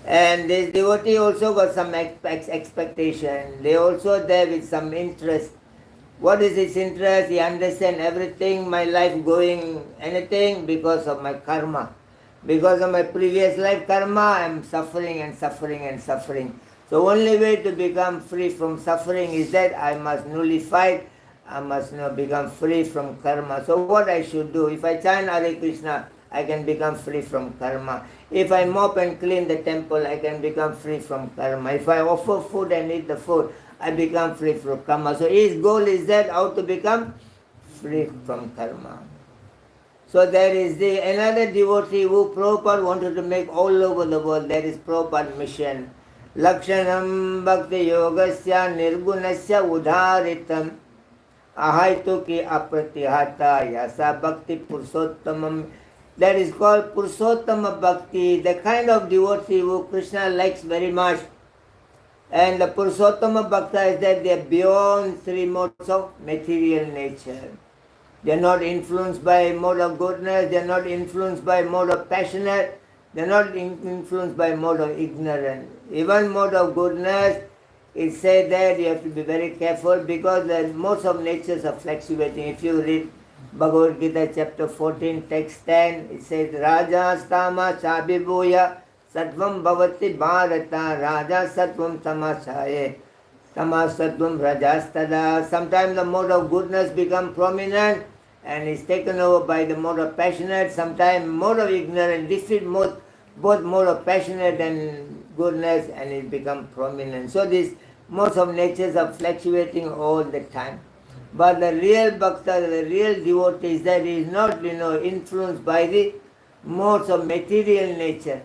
And this devotee also got some expectation. They also there with some interest. What is his interest? He understands everything, my life going anything because of my karma. Because of my previous life karma, I am suffering and suffering and suffering. So only way to become free from suffering is that I must nullify, I must become free from karma. So what I should do? If I chant Hare Krishna, I can become free from karma. If I mop and clean the temple, I can become free from karma. If I offer food and eat the food, I become free from karma. So his goal is that how to become free from karma. So there is another devotee who Prabhupada wanted to make all over the world. That is Prabhupada's mission. Lakshanam Bhakti Yogasya Nirgunasya Udharitam Ahaituki Apratihata Yasa Bhakti Purushottamam. That is called Purushottama Bhakti, the kind of devotee who Krishna likes very much. And the Purushottama Bhakta is that they are beyond three modes of material nature. They are not influenced by mode of goodness, they are not influenced by mode of passionate, they are not influenced by mode of ignorance. Even mode of goodness, it said that you have to be very careful because the modes of natures are fluctuating. If you read Bhagavad Gita chapter 14, text 10, it says, Raja stama chabibhuya Sattvam bhavati bharata raja sattvam tamasaye tamasatvam rajastada. Sometimes the mode of goodness become prominent and is taken over by the mode of passionate. Sometimes mode of ignorance defeat both mode of passionate and goodness and it become prominent. So these modes of natures are fluctuating all the time. But the real bhakta, the real devotee is that he is not influenced by the modes of material nature.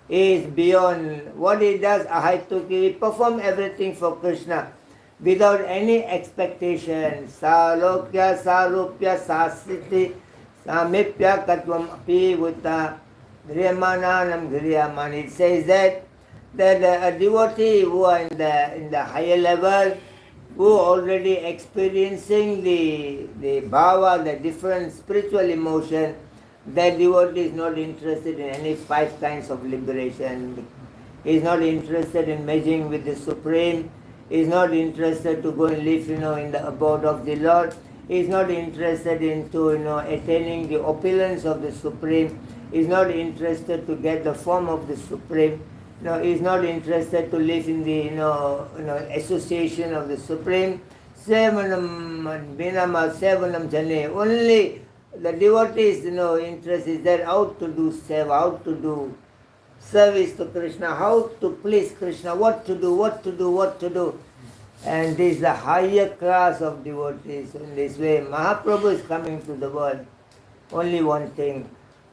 Is beyond what he does, ahaituki, he perform everything for Krishna without any expectation. Salokya, sarupya, sasiti, samipya, katvam api vutta, griyamananam griyaman. It says that a devotee who are in the higher level, who already experiencing the bhava, the different spiritual emotion, that devotee is not interested in any 5 kinds of liberation. He is not interested in merging with the Supreme. He is not interested to go and live, in the abode of the Lord. He is not interested into, attaining the opulence of the Supreme. He is not interested to get the form of the Supreme. He is not interested to live in the, association of the Supreme. Sevanam binama sevanam jane. Only the devotee's interest is that how to do seva, how to do service to Krishna, how to please Krishna, what to do. And this is the higher class of devotees. In this way, Mahaprabhu is coming to the world. Only one thing.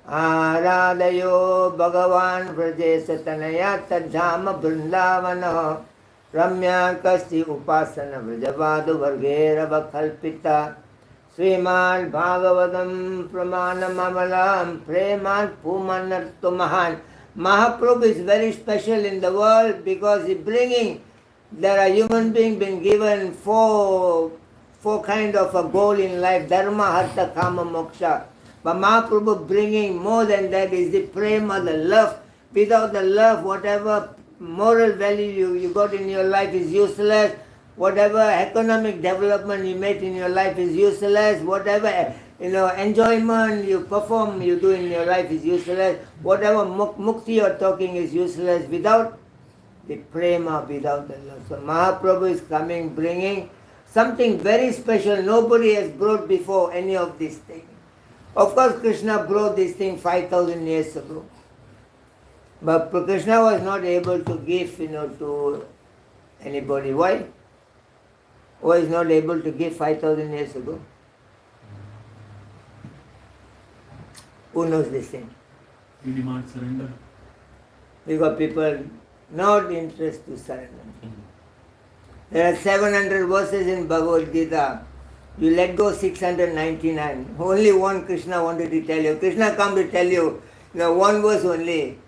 Aradayo Bhagavan Vrajesatanaya Tadhama Vrindavana Ramya Kasti Upasana Vrajavadu Vargera Vakalpita Srimad Bhagavatam Pramanam Amalam Preman Pumanartu Mahan. Mahaprabhu is very special in the world because he bringing, there are human beings being given four kind of a goal in life, dharma, hartha, kama, moksha. But Mahaprabhu bringing more than that is the prema, the love. Without the love, whatever moral value you got in your life is useless. Whatever economic development you made in your life is useless. Whatever enjoyment you perform, you do in your life is useless. Whatever mukti you're talking is useless without the prema, without the love. So Mahaprabhu is coming, bringing something very special. Nobody has brought before any of these things. Of course, Krishna brought this thing 5,000 years ago. But Krishna was not able to give, to anybody. Why? Why is not able to give 5,000 years ago? Who knows this thing? We demand surrender. Because people not interested to surrender. There are 700 verses in Bhagavad Gita. You let go 699. Only one Krishna wanted to tell you. Krishna come to tell you, one verse only.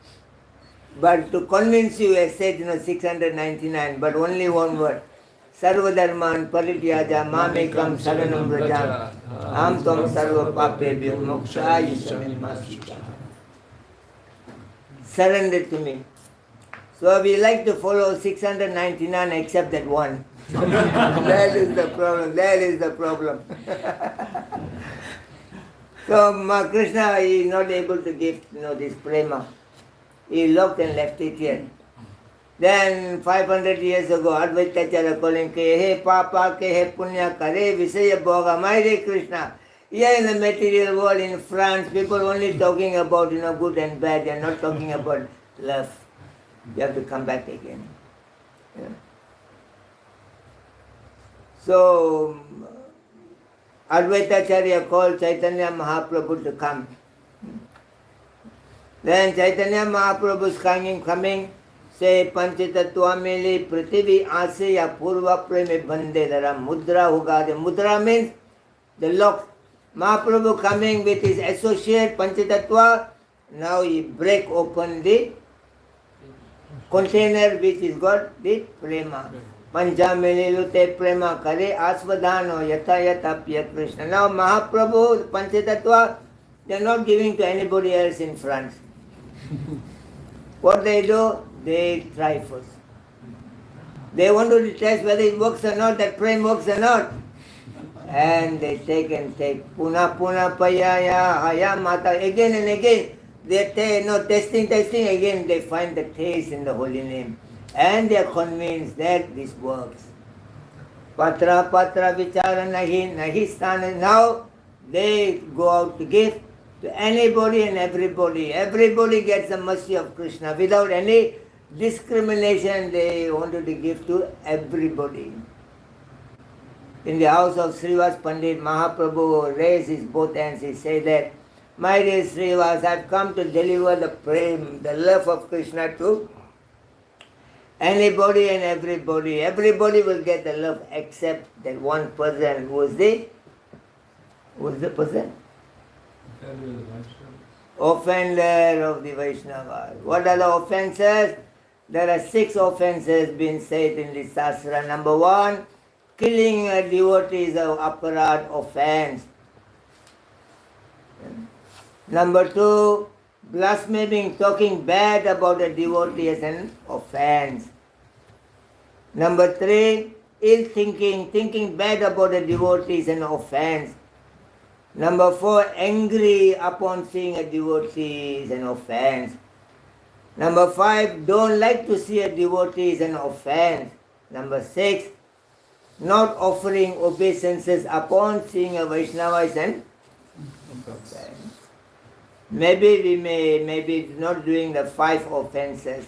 But to convince you, I said, 699, but only one word. Sarva dharman parityaja mamekam saranam vraja am tvam sarva papebhyo mokshaya masita. Surrender to me. So we like to follow 699 except that one. That is the problem. That is the problem. So Krishna is not able to give this prema. He locked and left it here. Then 500 years ago, Advaitacharya calling, He Papa, He Punya, Kare Visaya Bhoga, Hare Krishna. Here in the material world, in France, people only talking about good and bad. They are not talking about love. You have to come back again. Yeah. So Advaitacharya called Chaitanya Mahaprabhu to come. Then Chaitanya Mahaprabhu is coming, say Panchatattva mele prithvi asya purva preme bande dara mudra hoga. The mudra means the lock. Mahaprabhu coming with his associate Panchatattva. Now he break open the container which is got the prema. Pancha melilute prema kare asvadano yata yata pya Krishna. Now Mahaprabhu, Panchatattva, they are not giving to anybody else in France. What they do? They try first. They want to test whether it works or not, that prema works or not. And they take and take. Puna puna payaya haya mata. Again and again. They testing again. They find the taste in the holy name. And they are convinced that this works. Patra vichara nahi sthana. Now they go out to give to anybody and everybody. Everybody gets the mercy of Krishna. Without any discrimination, they wanted to give to everybody. In the house of Srivas Pandit, Mahaprabhu raised his both hands. He said that, my dear Srivas, I have come to deliver the prem, the love of Krishna to anybody and everybody. Everybody will get the love except that one person. Who is the person? Offender of the Vaishnava. What are the offenses? There are 6 offenses being said in the Shastra. Number 1, killing a devotee is an aparad offense. Number 2, blaspheming, talking bad about a devotee is an offense. Number 3, ill thinking, thinking bad about a devotee is an offense. Number 4, angry upon seeing a devotee is an offense. Number 5, don't like to see a devotee is an offense. Number 6, not offering obeisances upon seeing a Vaishnava is an offense. Maybe we maybe not doing the 5 offenses,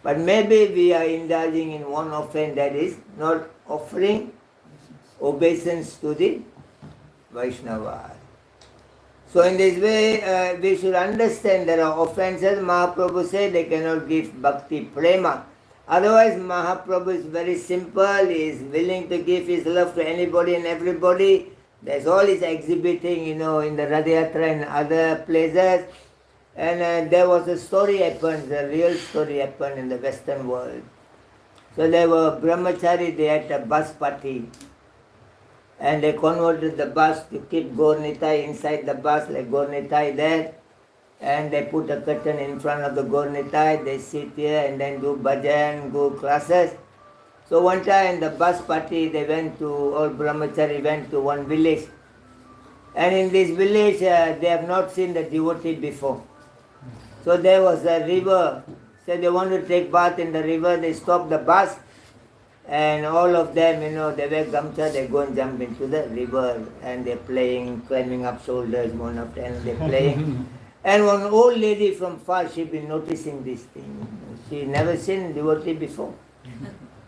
but maybe we are indulging in one offense, that is not offering obeisance to the Vaishnava. So in this way, we should understand there are offenses. Mahaprabhu said they cannot give bhakti prema. Otherwise, Mahaprabhu is very simple. He is willing to give his love to anybody and everybody. That's all he's exhibiting, in the Ratha-Yatra and other places. And there was a story happened, a real story happened in the Western world. So there were brahmachari, they had a bus party. And they converted the bus to keep Gaur Nitai inside the bus, like Gaur Nitai there. And they put a curtain in front of the Gaur Nitai, they sit here and then do bhajan, go classes. So one time the bus party, all brahmachari went to one village. And in this village, they have not seen the devotee before. So there was a river. So they want to take bath in the river, they stop the bus. And all of them, they wear gamcha, they go and jump into the river. And they're playing, climbing up shoulders, one after another, they're playing. And one old lady from far, she'd been noticing this thing. She never seen devotee before.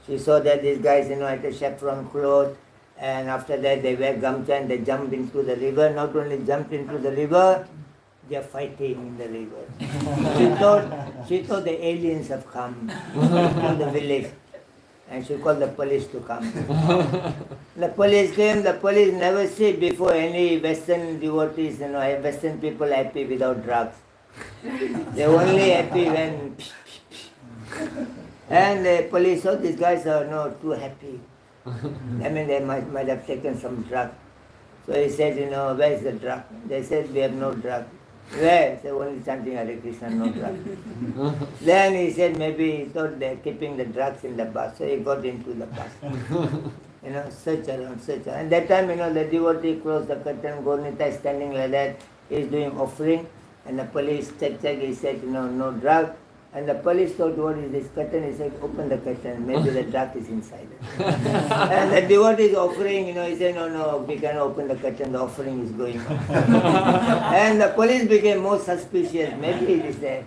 She saw that these guys, had a saffron cloth, and after that they wear gamcha and they jump into the river. Not only jumped into the river, they are fighting in the river. She thought the aliens have come to the village, and she called the police to come. The police came. The police never see before any Western devotees, Western people happy without drugs. They're only happy when. And the police thought these guys are not too happy. I mean, they might have taken some drug. So he said, where's the drug? They said, we have no drug. Where? They only chanting Hare Krishna, no drug. Then he said, maybe he thought they're keeping the drugs in the bus. So he got into the bus. Search around. And that time, the devotee closed the curtain, Gaurnita is standing like that, he's doing offering. And the police check, he said, no drug. And the police thought, what is this curtain? He said, open the curtain, maybe the drug is inside. And the devotee is offering, he said, no, we cannot open the curtain, the offering is going on. And the police became more suspicious, maybe it is there.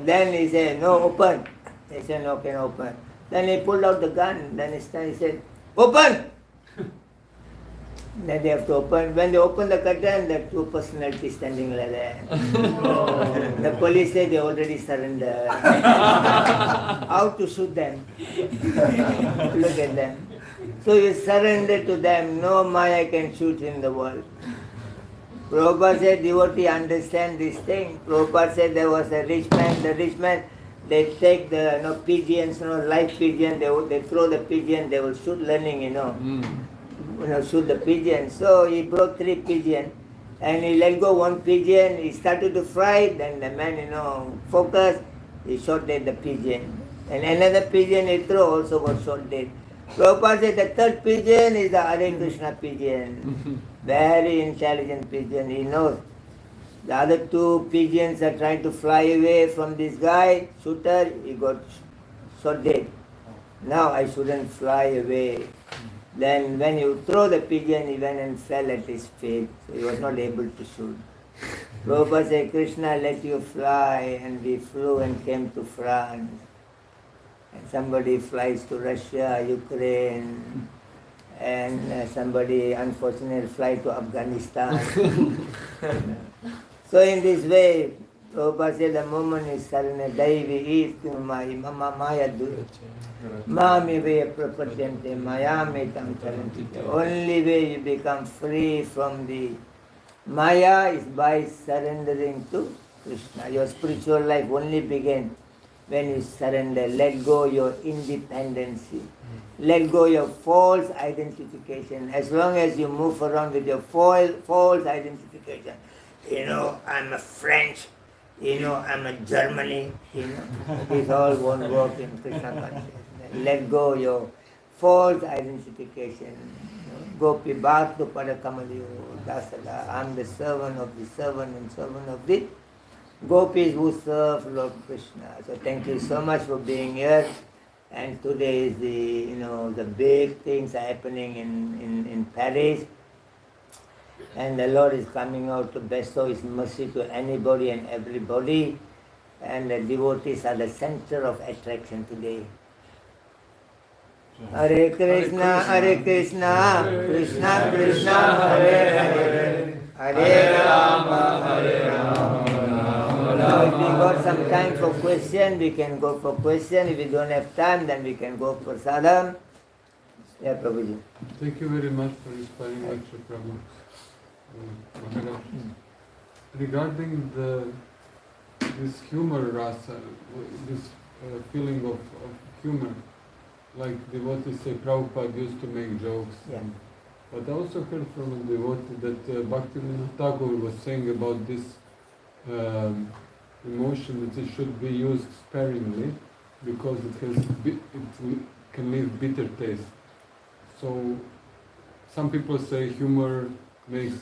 Then he said, no, open. They said, no, can open. Then he pulled out the gun, then he said, open! Then they have to open. When they open the curtain, there are two personalities standing like that. The police say they already surrendered. How to shoot them? Look at them. So you surrender to them. No Maya can shoot in the world. Prabhupada said, devotee understand this thing. Prabhupada said there was a rich man. The rich man, they take the pigeons, live pigeon. They throw the pigeon. They will shoot learning, shoot the pigeon. So he brought 3 pigeons and he let go one pigeon. He started to fly. Then the man, focused. He shot dead the pigeon. And another pigeon he threw also got shot dead. Prabhupada said the 3rd pigeon is the Hare Krishna pigeon. Very intelligent pigeon. He knows. The other 2 pigeons are trying to fly away from this guy, shooter. He got shot dead. Now I shouldn't fly away. Then when you throw the pigeon, he went and fell at his feet. So he was not able to shoot. Prabhupada said, Krishna let you fly, and we flew and came to France. And somebody flies to Russia, Ukraine, and somebody unfortunately flies to Afghanistan. So in this way, Prabhupada said, the moment you surrender, Daivi is Mama Maya Duru. Mami Vaya Prapatyante Mayame Tam Charanti. Only way you become free from the Maya is by surrendering to Krishna. Your spiritual life only begins when you surrender. Let go your independency. Let go your false identification. As long as you move around with your false identification, I'm a French, I'm a Germany, this all won't work in Krishna consciousness. Let go your false identification. Gopi Bhaktu Padakamalyo Dasada. I'm the servant of the servant and servant of the gopis who serve Lord Krishna. So thank you so much for being here. And today is the big things are happening in Paris. And the Lord is coming out to bestow His mercy to anybody and everybody. And the devotees are the center of attraction today. Hare Krishna, Hare Krishna, Krishna Krishna, Hare Hare, Hare Rama, Hare Rama. Now if we got some time for question, we can go for question. If we don't have time, then we can go for sadhana. Yeah, Prabhuji. Thank you very much for inspiring lecture, Prabhu. Maharaj. Regarding this humor rasa, this feeling of humor, like devotees say Prabhupada used to make jokes. Yeah. But I also heard from a devotee that Bhakti Thakur was saying about this emotion that it should be used sparingly because it can leave bitter taste. So some people say humor makes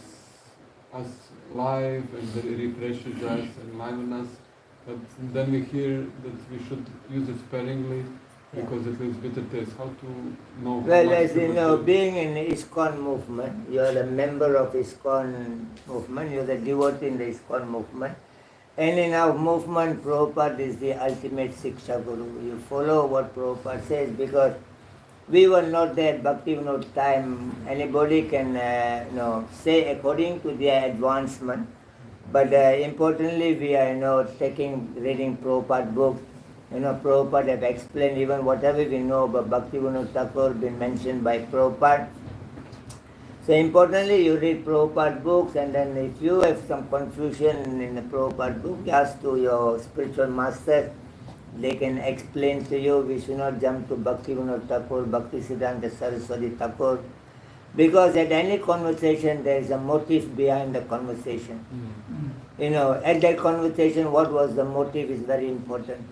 us live and it refreshes us and enlivens us, but then we hear that we should use it sparingly because it leaves bitter taste. How to know? Well, as you know, being in the ISKCON movement, you are a member of ISKCON movement, you are the devotee in the ISKCON movement. And in our movement, Prabhupada is the ultimate Siksha Guru. You follow what Prabhupada says because we were not there, Bhakti Vinod time. Anybody can say according to their advancement. But importantly, we are, reading Prabhupada books. Prabhupada have explained even whatever we know about Bhakti Thakur been mentioned by Prabhupada. So importantly, you read Prabhupada books, and then if you have some confusion in the Prabhupada book, ask to your spiritual master. They can explain to you. We should not jump to Bhakti Thakur, Bhakti Siddhanta Saraswati Thakur, because at any conversation there is a motive behind the conversation. At that conversation, what was the motive is very important.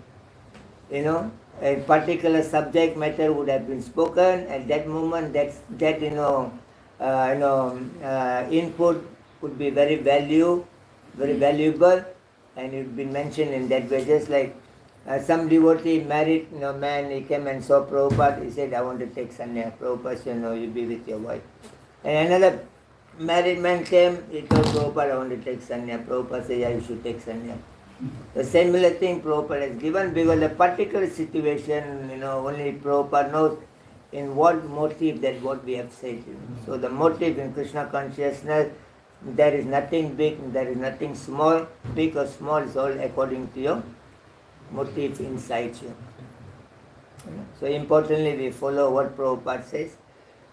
A particular subject matter would have been spoken at that moment. That input would be very valuable, and it would be mentioned in that way. Just like some devotee married man, he came and saw Prabhupada. He said, "I want to take sannyas." Prabhupada said, "No, you be with your wife." And another married man came. He told Prabhupada, "I want to take sannyas." Prabhupada said, "Yeah, you should take sannyas." The similar thing Prabhupada has given, because the particular situation, only Prabhupada knows in what motive that what we have said. So the motive in Krishna consciousness, there is nothing big, there is nothing small. Big or small is all according to your motive inside you. So importantly, we follow what Prabhupada says.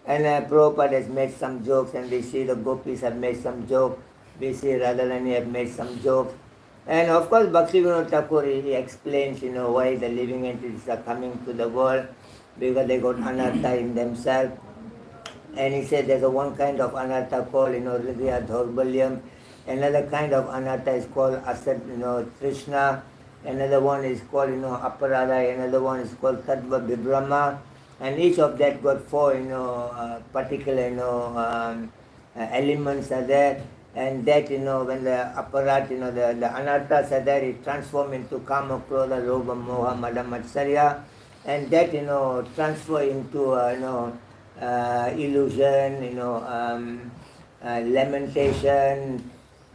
And Prabhupada has made some jokes, and we see the gopis have made some jokes. We see Radharani have made some jokes. And of course, Bhakti Thakur, he explains, why the living entities are coming to the world, because they got anartha in themselves. And he said there's one kind of anartha called, Hridaya Dhaurbalyam. Another kind of anartha is called Asat, Trishna. Another one is called, Aparada. Another one is called Tattva Vibhrama. And each of that got four, particular, elements are there. And that, when the aparat, the anarthas are there, it transforms into kama, krodha, lobha, moha, mada, matsarya. And that, transfer into, illusion, lamentation,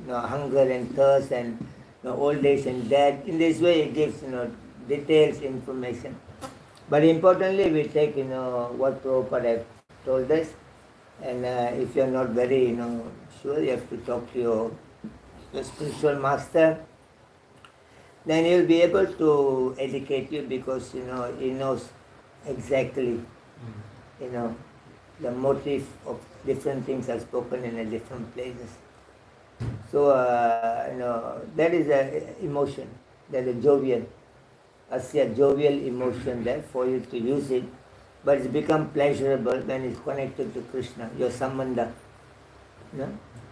hunger and thirst, and old age and death. In this way, it gives, details, information. But importantly, we take, what Prabhupada have told us. And if you're not very, sure, you have to talk to your spiritual master. Then he'll be able to educate you, because, he knows exactly, the motive of different things are spoken in a different places. So, that is a emotion, that is a jovial, jovial emotion there for you to use it. But it's become pleasurable when it's connected to Krishna, your sambandha.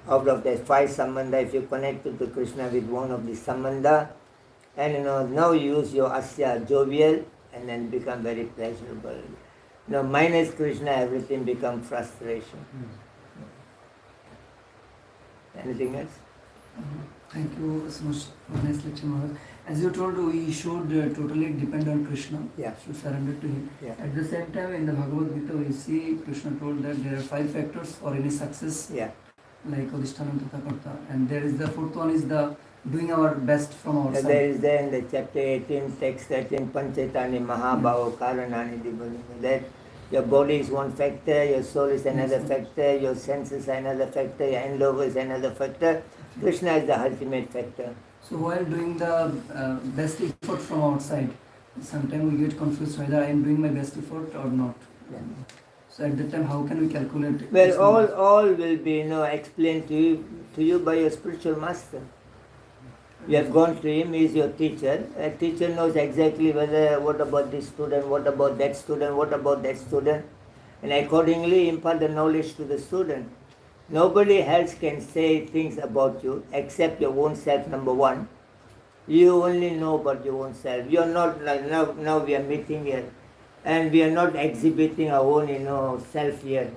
Out of the 5 sambandha, if you connect to Krishna with one of the sambandha, and now you use your asya, jovial, and then become very pleasurable. Minus Krishna, everything becomes frustration. Anything else? Thank you so much for a nice lecture, Maharaj. As you told, we should totally depend on Krishna, should surrender to him. Yeah. At the same time, in the Bhagavad Gita, we see Krishna told that there are 5 factors for any success, like Adhishthana, Tatha, Karta. And there is the 4th one is the doing our best from our side. There is there in the chapter 18, text 13, Panchetani Mahabhava Karanani Dibani. That your body is one factor, your soul is another factor, your senses are another factor, your endeavor is another factor. Krishna is the ultimate factor. So while doing the best effort from outside, sometimes we get confused whether I am doing my best effort or not. So at that time, how can we calculate? Well, all will be explained to you by your spiritual master. You have gone to him, he is your teacher. A teacher knows exactly what about this student, what about that student, what about that student, and accordingly impart the knowledge to the student. Nobody else can say things about you except your own self, number one. You only know about your own self. You are not like now we are meeting here, and we are not exhibiting our own self here.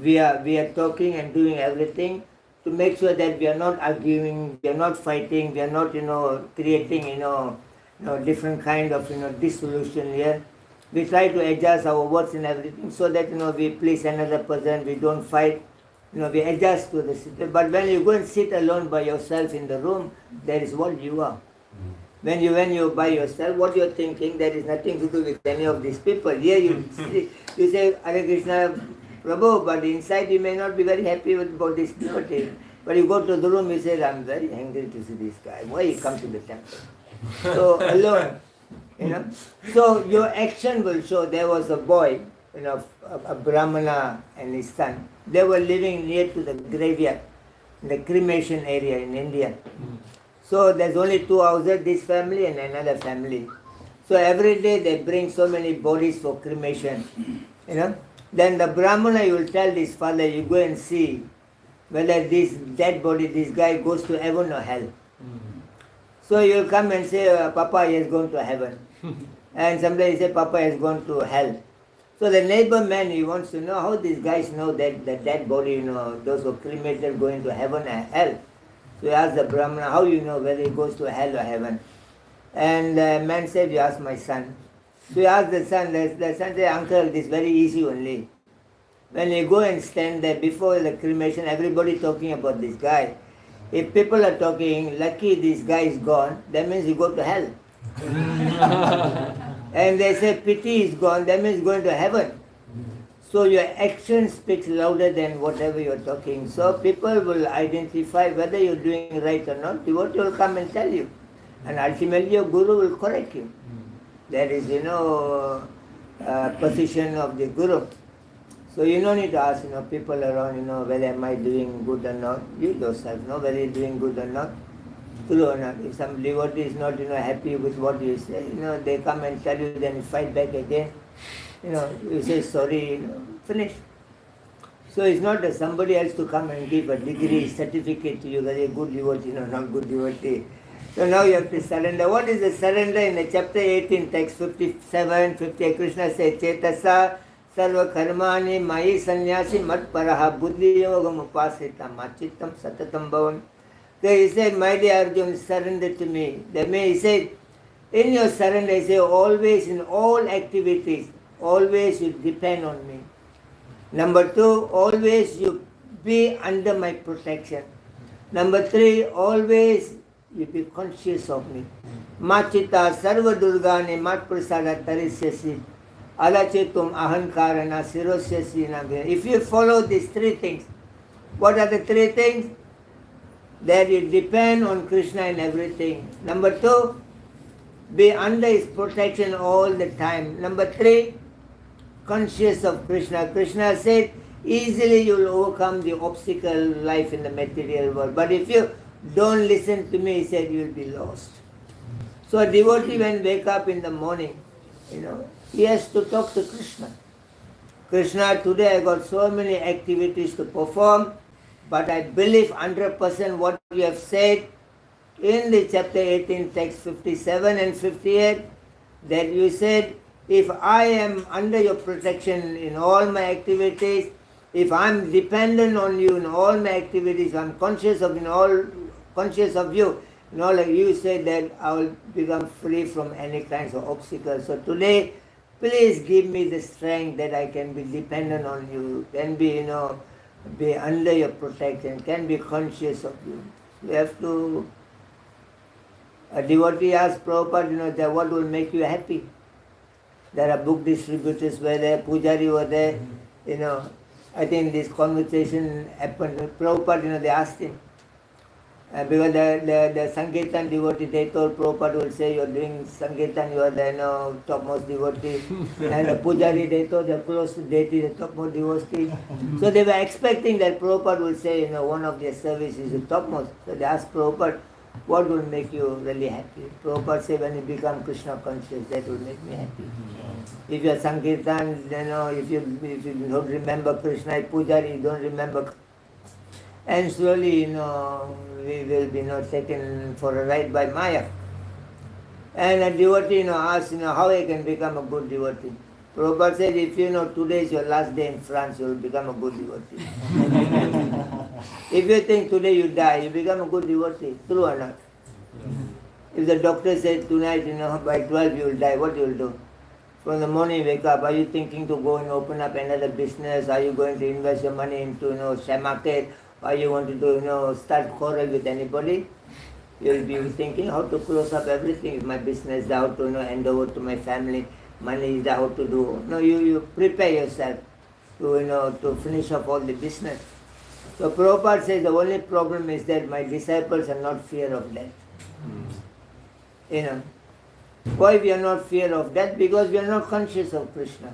We are talking and doing everything to make sure that we are not arguing, we are not fighting, we are not creating different kind of dissolution here. We try to adjust our words and everything so that we please another person, we don't fight. We adjust to the situation. But when you go and sit alone by yourself in the room, that is what you are. When you by yourself, what you are thinking, that is nothing to do with any of these people. Here you say Hare Krishna, Prabhu, but inside you may not be very happy about this devotee. But you go to the room, he says, I'm very angry to see this guy. Why he come to the temple? So alone, So your action will show. There was a boy, a Brahmana and his son. They were living near to the graveyard, in the cremation area in India. So there's only two houses, this family and another family. So every day they bring so many bodies for cremation, Then the Brahmana will tell his father, you go and see whether this dead body, this guy goes to heaven or hell. So you'll come and say, Papa has gone to heaven. And somebody say, Papa has gone to hell. So the neighbor man, he wants to know how these guys know that the dead body, those who are cremated going to heaven or hell. So he asks the Brahmana, how you know whether he goes to hell or heaven? And the man said, you ask my son. So he asked the son, the son said, Uncle, this is very easy only. When you go and stand there before the cremation, everybody talking about this guy. If people are talking, lucky this guy is gone, that means you go to hell. And they say, pity is gone, that means going to heaven. So your action speaks louder than whatever you're talking. So people will identify whether you're doing right or not. Devotee will come and tell you. And ultimately your guru will correct you. That is, position of the guru. So you don't need to ask, people around, whether am I doing good or not. You yourself know whether you're doing good or not, true or not. If some devotee is not, happy with what you say, they come and tell you, then you fight back again. You say sorry, finish. So it's not that somebody else to come and give a degree, certificate to you that you're good devotee, not good devotee. So now you have to surrender. What is the surrender? In the chapter 18, text 57, 58, Krishna says, Chetasa sarva karmani mayi sannyasi mat paraha buddhi yogam upasita machittam satatam bhavan. So he said, my dear Arjuna, surrender to me. That means he said, in your surrender, he said, always in all activities, always you depend on me. Number 2, always you be under my protection. Number 3, always you be conscious of me. Machita sarva durgani mat prasada tarisyasi alachetum ahankarana sirosyasi nagya. If you follow these 3 things, what are the 3 things? That you depend on Krishna in everything. Number 2, be under his protection all the time. Number 3, conscious of Krishna. Krishna said, easily you will overcome the obstacle life in the material world. But if you don't listen to me, he said, you will be lost. So a devotee when wake up in the morning, he has to talk to Krishna. Krishna, today I got so many activities to perform, but I believe 100% what you have said in the chapter 18, text 57 and 58, that you said, if I am under your protection in all my activities, if I'm dependent on you in all my activities, I'm conscious of you, like you said that I will become free from any kinds of obstacles. So today, please give me the strength that I can be dependent on you, can be, be under your protection, can be conscious of you. You have to, a devotee asked Prabhupada, that what will make you happy? There are book distributors were there, Pujari were there, I think this conversation happened. Prabhupada, they asked him. Because the Sankirtan devotee, they told Prabhupada will say, you're doing Sankirtan, you are the topmost devotee. And the Pujari, they told the close deity, the topmost devotee. So they were expecting that Prabhupada will say, one of their services is the topmost. So they asked Prabhupada, what will make you really happy? Prabhupada said, when you become Krishna conscious, that will make me happy. If you are Sankirtan, if you don't remember Krishna, Pujari, you don't remember. And slowly, we will be taken for a ride by Maya. And a devotee, asks, how I can become a good devotee. Prabhupada said, if today is your last day in France, you will become a good devotee. If you think today you die, you become a good devotee, true or not? If the doctor said tonight, by 12 you will die, what you will do? From the morning you wake up, are you thinking to go and open up another business? Are you going to invest your money into, share market? Or you want to start quarrel with anybody? You will be thinking how to close up everything. If my business, how to hand over to my family, money is how to do. No, you prepare yourself to to finish up all the business. So Prabhupada says the only problem is that my disciples are not fear of death. You know. Why we are not fear of death? Because we are not conscious of Krishna.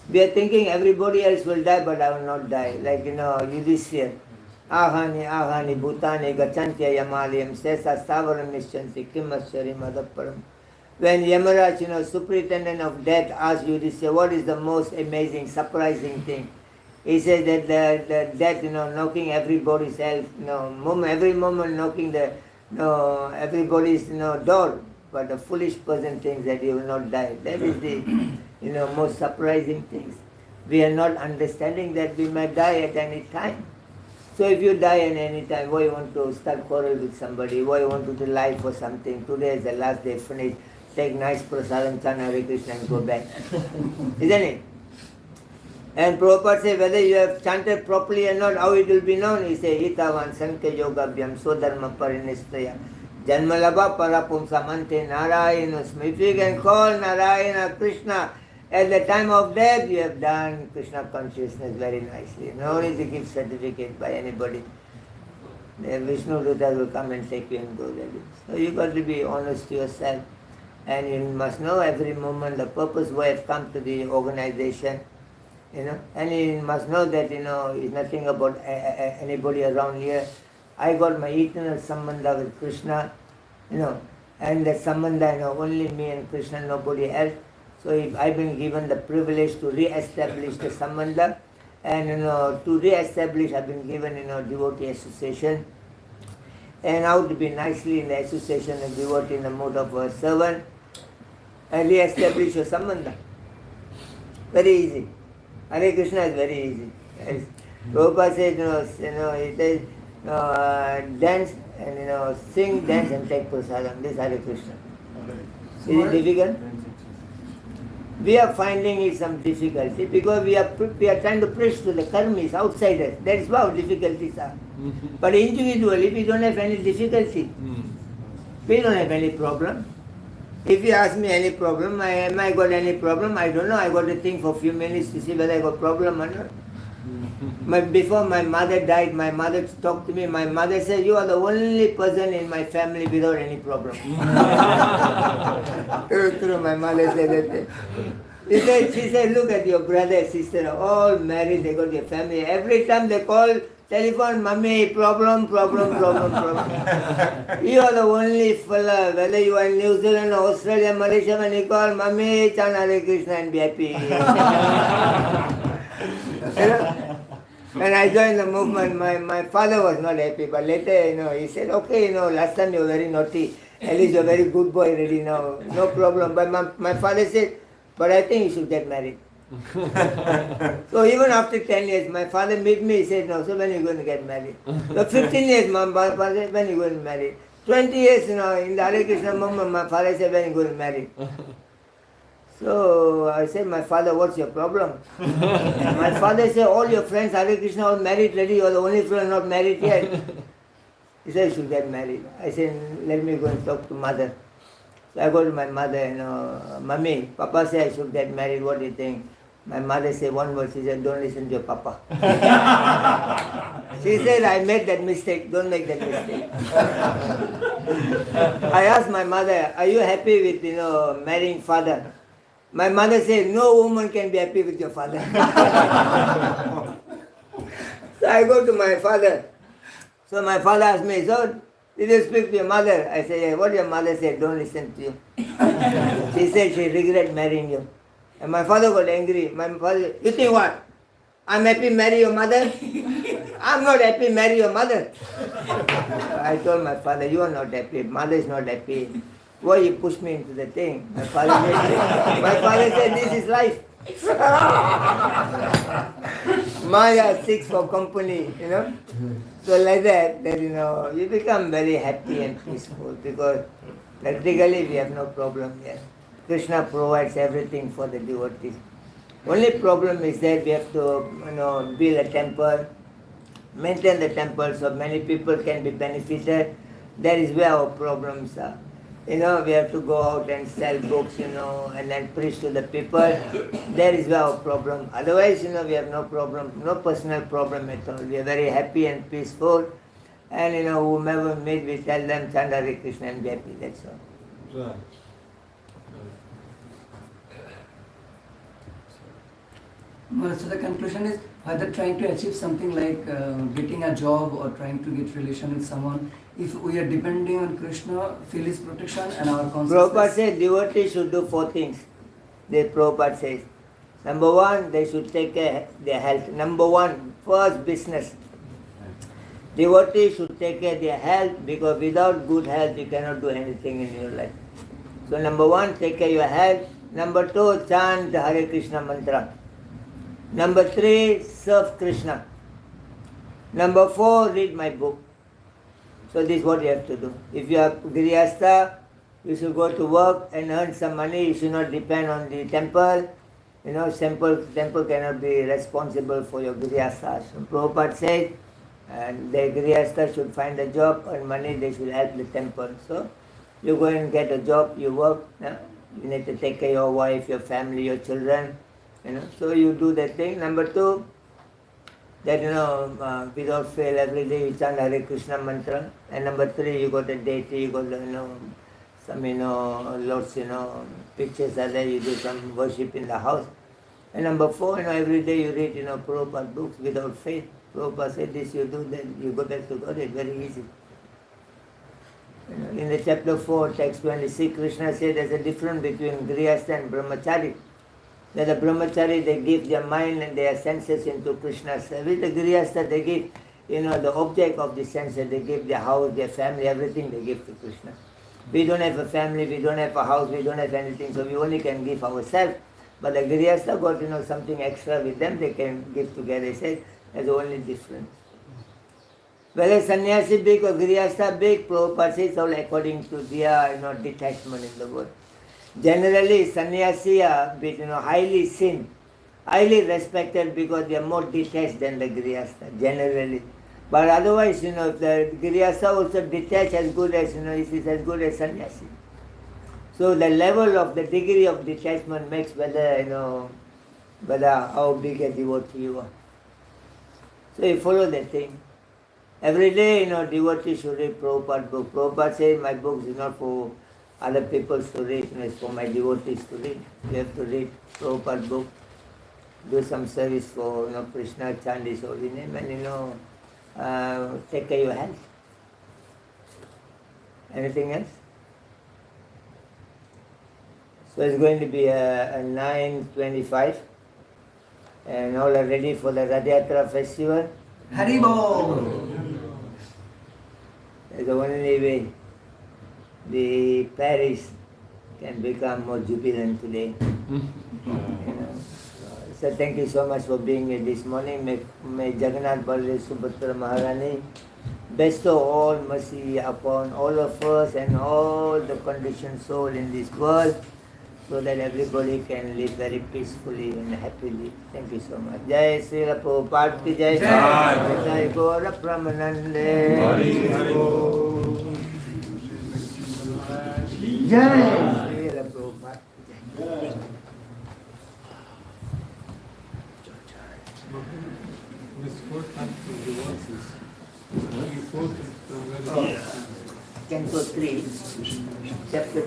We are thinking everybody else will die, but I will not die. Like, Yudhishthira. Ahani, bhutani, gachantya yamaliyam, sesa stavaram nischanti, kimaschari madhaparam. When Yamaraj, superintendent of death, asked Yudhishthira, what is the most amazing, surprising thing? He said that the death, knocking everybody's health, every moment knocking everybody's, door. But the foolish person thinks that he will not die. That is the, most surprising things. We are not understanding that we might die at any time. So if you die at any time, why you want to start quarrel with somebody? Why you want to do life for something? Today is the last day, finish. Take nice prasadam, chant Hare Krishna and go back. Isn't it? And Prabhupada says whether you have chanted properly or not, how it will be known? He says, Hitavan Sankhya Yoga Bhyam Sodharma Parinistaya. Janmalabha Parapum Samante Narayanusma. If you can call Narayana Krishna at the time of death, you have done Krishna consciousness very nicely. No need to give certificate by anybody. The Vishnu Dutas will come and take you and go there. So you got to be honest to yourself. And you must know every moment the purpose why I've come to the organization. And you must know that, it's nothing about anybody around here. I got my eternal sambandha with Krishna, and that sambandha, only me and Krishna, nobody else. So I've been given the privilege to re-establish the sambandha, and to re-establish I've been given, devotee association, and how to be nicely in the association of devotee in the mode of a servant, and re-establish your sambandha. Very easy. Hare Krishna is very easy. Yes. Prabhupada says, it is dance and sing, dance and take prasadam. This is Hare Krishna. Is it difficult? We are finding it some difficulty because we are trying to preach to the karmis, outsiders. That is how difficulties are. But individually, we don't have any difficulty. We don't have any problem. If you ask me any problem, am I got any problem? I don't know. I got to think for a few minutes to see whether I got problem or not. Before my mother died, my mother talked to me. My mother said, you are the only person in my family without any problem. True, my mother said that. She said, look at your brother and sister, all married, they got their family. Every time they call, telephone, mummy, problem. You are the only fella, whether you are in New Zealand, Australia, Malaysia, when you call, mummy, chant Hare Krishna and be happy. When I joined the movement, my father was not happy, but later, he said, okay, last time you were very naughty, at least you're a very good boy already now, no problem. But my father said, but I think you should get married. So even after 10 years, my father met me, he said, no, so when are you going to get married? So 15 years, my father said, when are you going to marry? 20 years, in the Hare Krishna movement, my father said, when are you going to marry? So I said, my father, what's your problem? My father said, all your friends, Hare Krishna, all married already, you're the only friend not married yet. He said, you should get married. I said, let me go and talk to mother. So I go to my mother, Mummy, Papa said I should get married, what do you think? My mother said one word, she said, don't listen to your Papa. She said, I made that mistake, don't make that mistake. I asked my mother, are you happy with, marrying father? My mother said, no woman can be happy with your father. So I go to my father. So my father asked me, so did you speak to your mother? I said, yeah. What your mother said, don't listen to you. She said she regret marrying you. And my father got angry. My father, you think what? I'm happy marry your mother? I'm not happy marry your mother. I told my father, you are not happy. Mother is not happy. Why you push me into the thing? My father said, this is life. Maya seeks for company, So like that, you become very happy and peaceful because practically we have no problem here. Krishna provides everything for the devotees. Only problem is that we have to, build a temple, maintain the temple so many people can be benefited. That is where our problems are. we have to go out and sell books, and then preach to the people. There is our problem. Otherwise, we have no problem, no personal problem at all. We are very happy and peaceful. And, whomever meet, we tell them, chant Hare Krishna and be happy, that's all. Right. So the conclusion is, whether trying to achieve something like getting a job or trying to get relation with someone, if we are depending on Krishna, feel his protection and our Prabhupada consciousness. says devotees should do 4 things. Prabhupada says. Number 1, they should take care of their health. Number 1, first business. Devotees should take care of their health, because without good health you cannot do anything in your life. So number 1, take care of your health. Number 2, chant the Hare Krishna mantra. Number 3, serve Krishna. Number 4, read my book. So this is what you have to do. If you are Grihastha, you should go to work and earn some money. You should not depend on the temple. Temple cannot be responsible for your Grihastha. So Prabhupada says, and the Grihastha should find a job, earn money, they should help the temple. So you go and get a job, you work. You need to take care of your wife, your family, your children. So you do that thing. Number 2, that without fail every day you chant Hare Krishna mantra. And number 3, you got a deity, you got some lots, pictures are there, you do some worship in the house. And number 4, every day you read Prabhupada books without fail. Prabhupada said this, you do that, you go back to God, it's very easy. In the chapter 4, text 26, Krishna said there's a difference between Grihastha and Brahmachari. That the Brahmachari, they give their mind and their senses into Krishna's service. The Grihastha, they give, the object of the senses, they give their house, their family, everything they give to Krishna. We don't have a family, we don't have a house, we don't have anything, so we only can give ourselves. But the Grihastha got, something extra with them, they can give together. He said, that's the only difference. Whether sannyasi big or Grihastha big, Prabhupada says all according to their, detachment in the world. Generally, sannyasi are highly seen, highly respected because they are more detached than the Grihastha, generally. But otherwise, if the Grihastha also detached as good as, it is as good as sannyasi. So the level of the degree of detachment makes whether how big a devotee you are. So you follow that thing. Every day, devotees should read Prabhupada book. Prabhupada says, my books is not for other people to read, it's for my devotees to read. You have to read Prabhupada book, do some service for Krishna, chant his holy name, and take care of your health. Anything else? So it's going to be a 9:25, and all are ready for the Ratha-Yatra festival. Haribol! That's the only way the Paris can become more jubilant today. So thank you so much for being here this morning. May Jagannath Baladev Subhadra Maharani bestow all mercy upon all of us and all the conditioned soul in this world, so that everybody can live very peacefully and happily. Thank you so much. Jai Srila Prabhupada ki Jai. Jai Gaura Pramanande. Jai Srila Prabhupada ki Jai. This 4 times of the verses, you quoted from Canto 3, chapter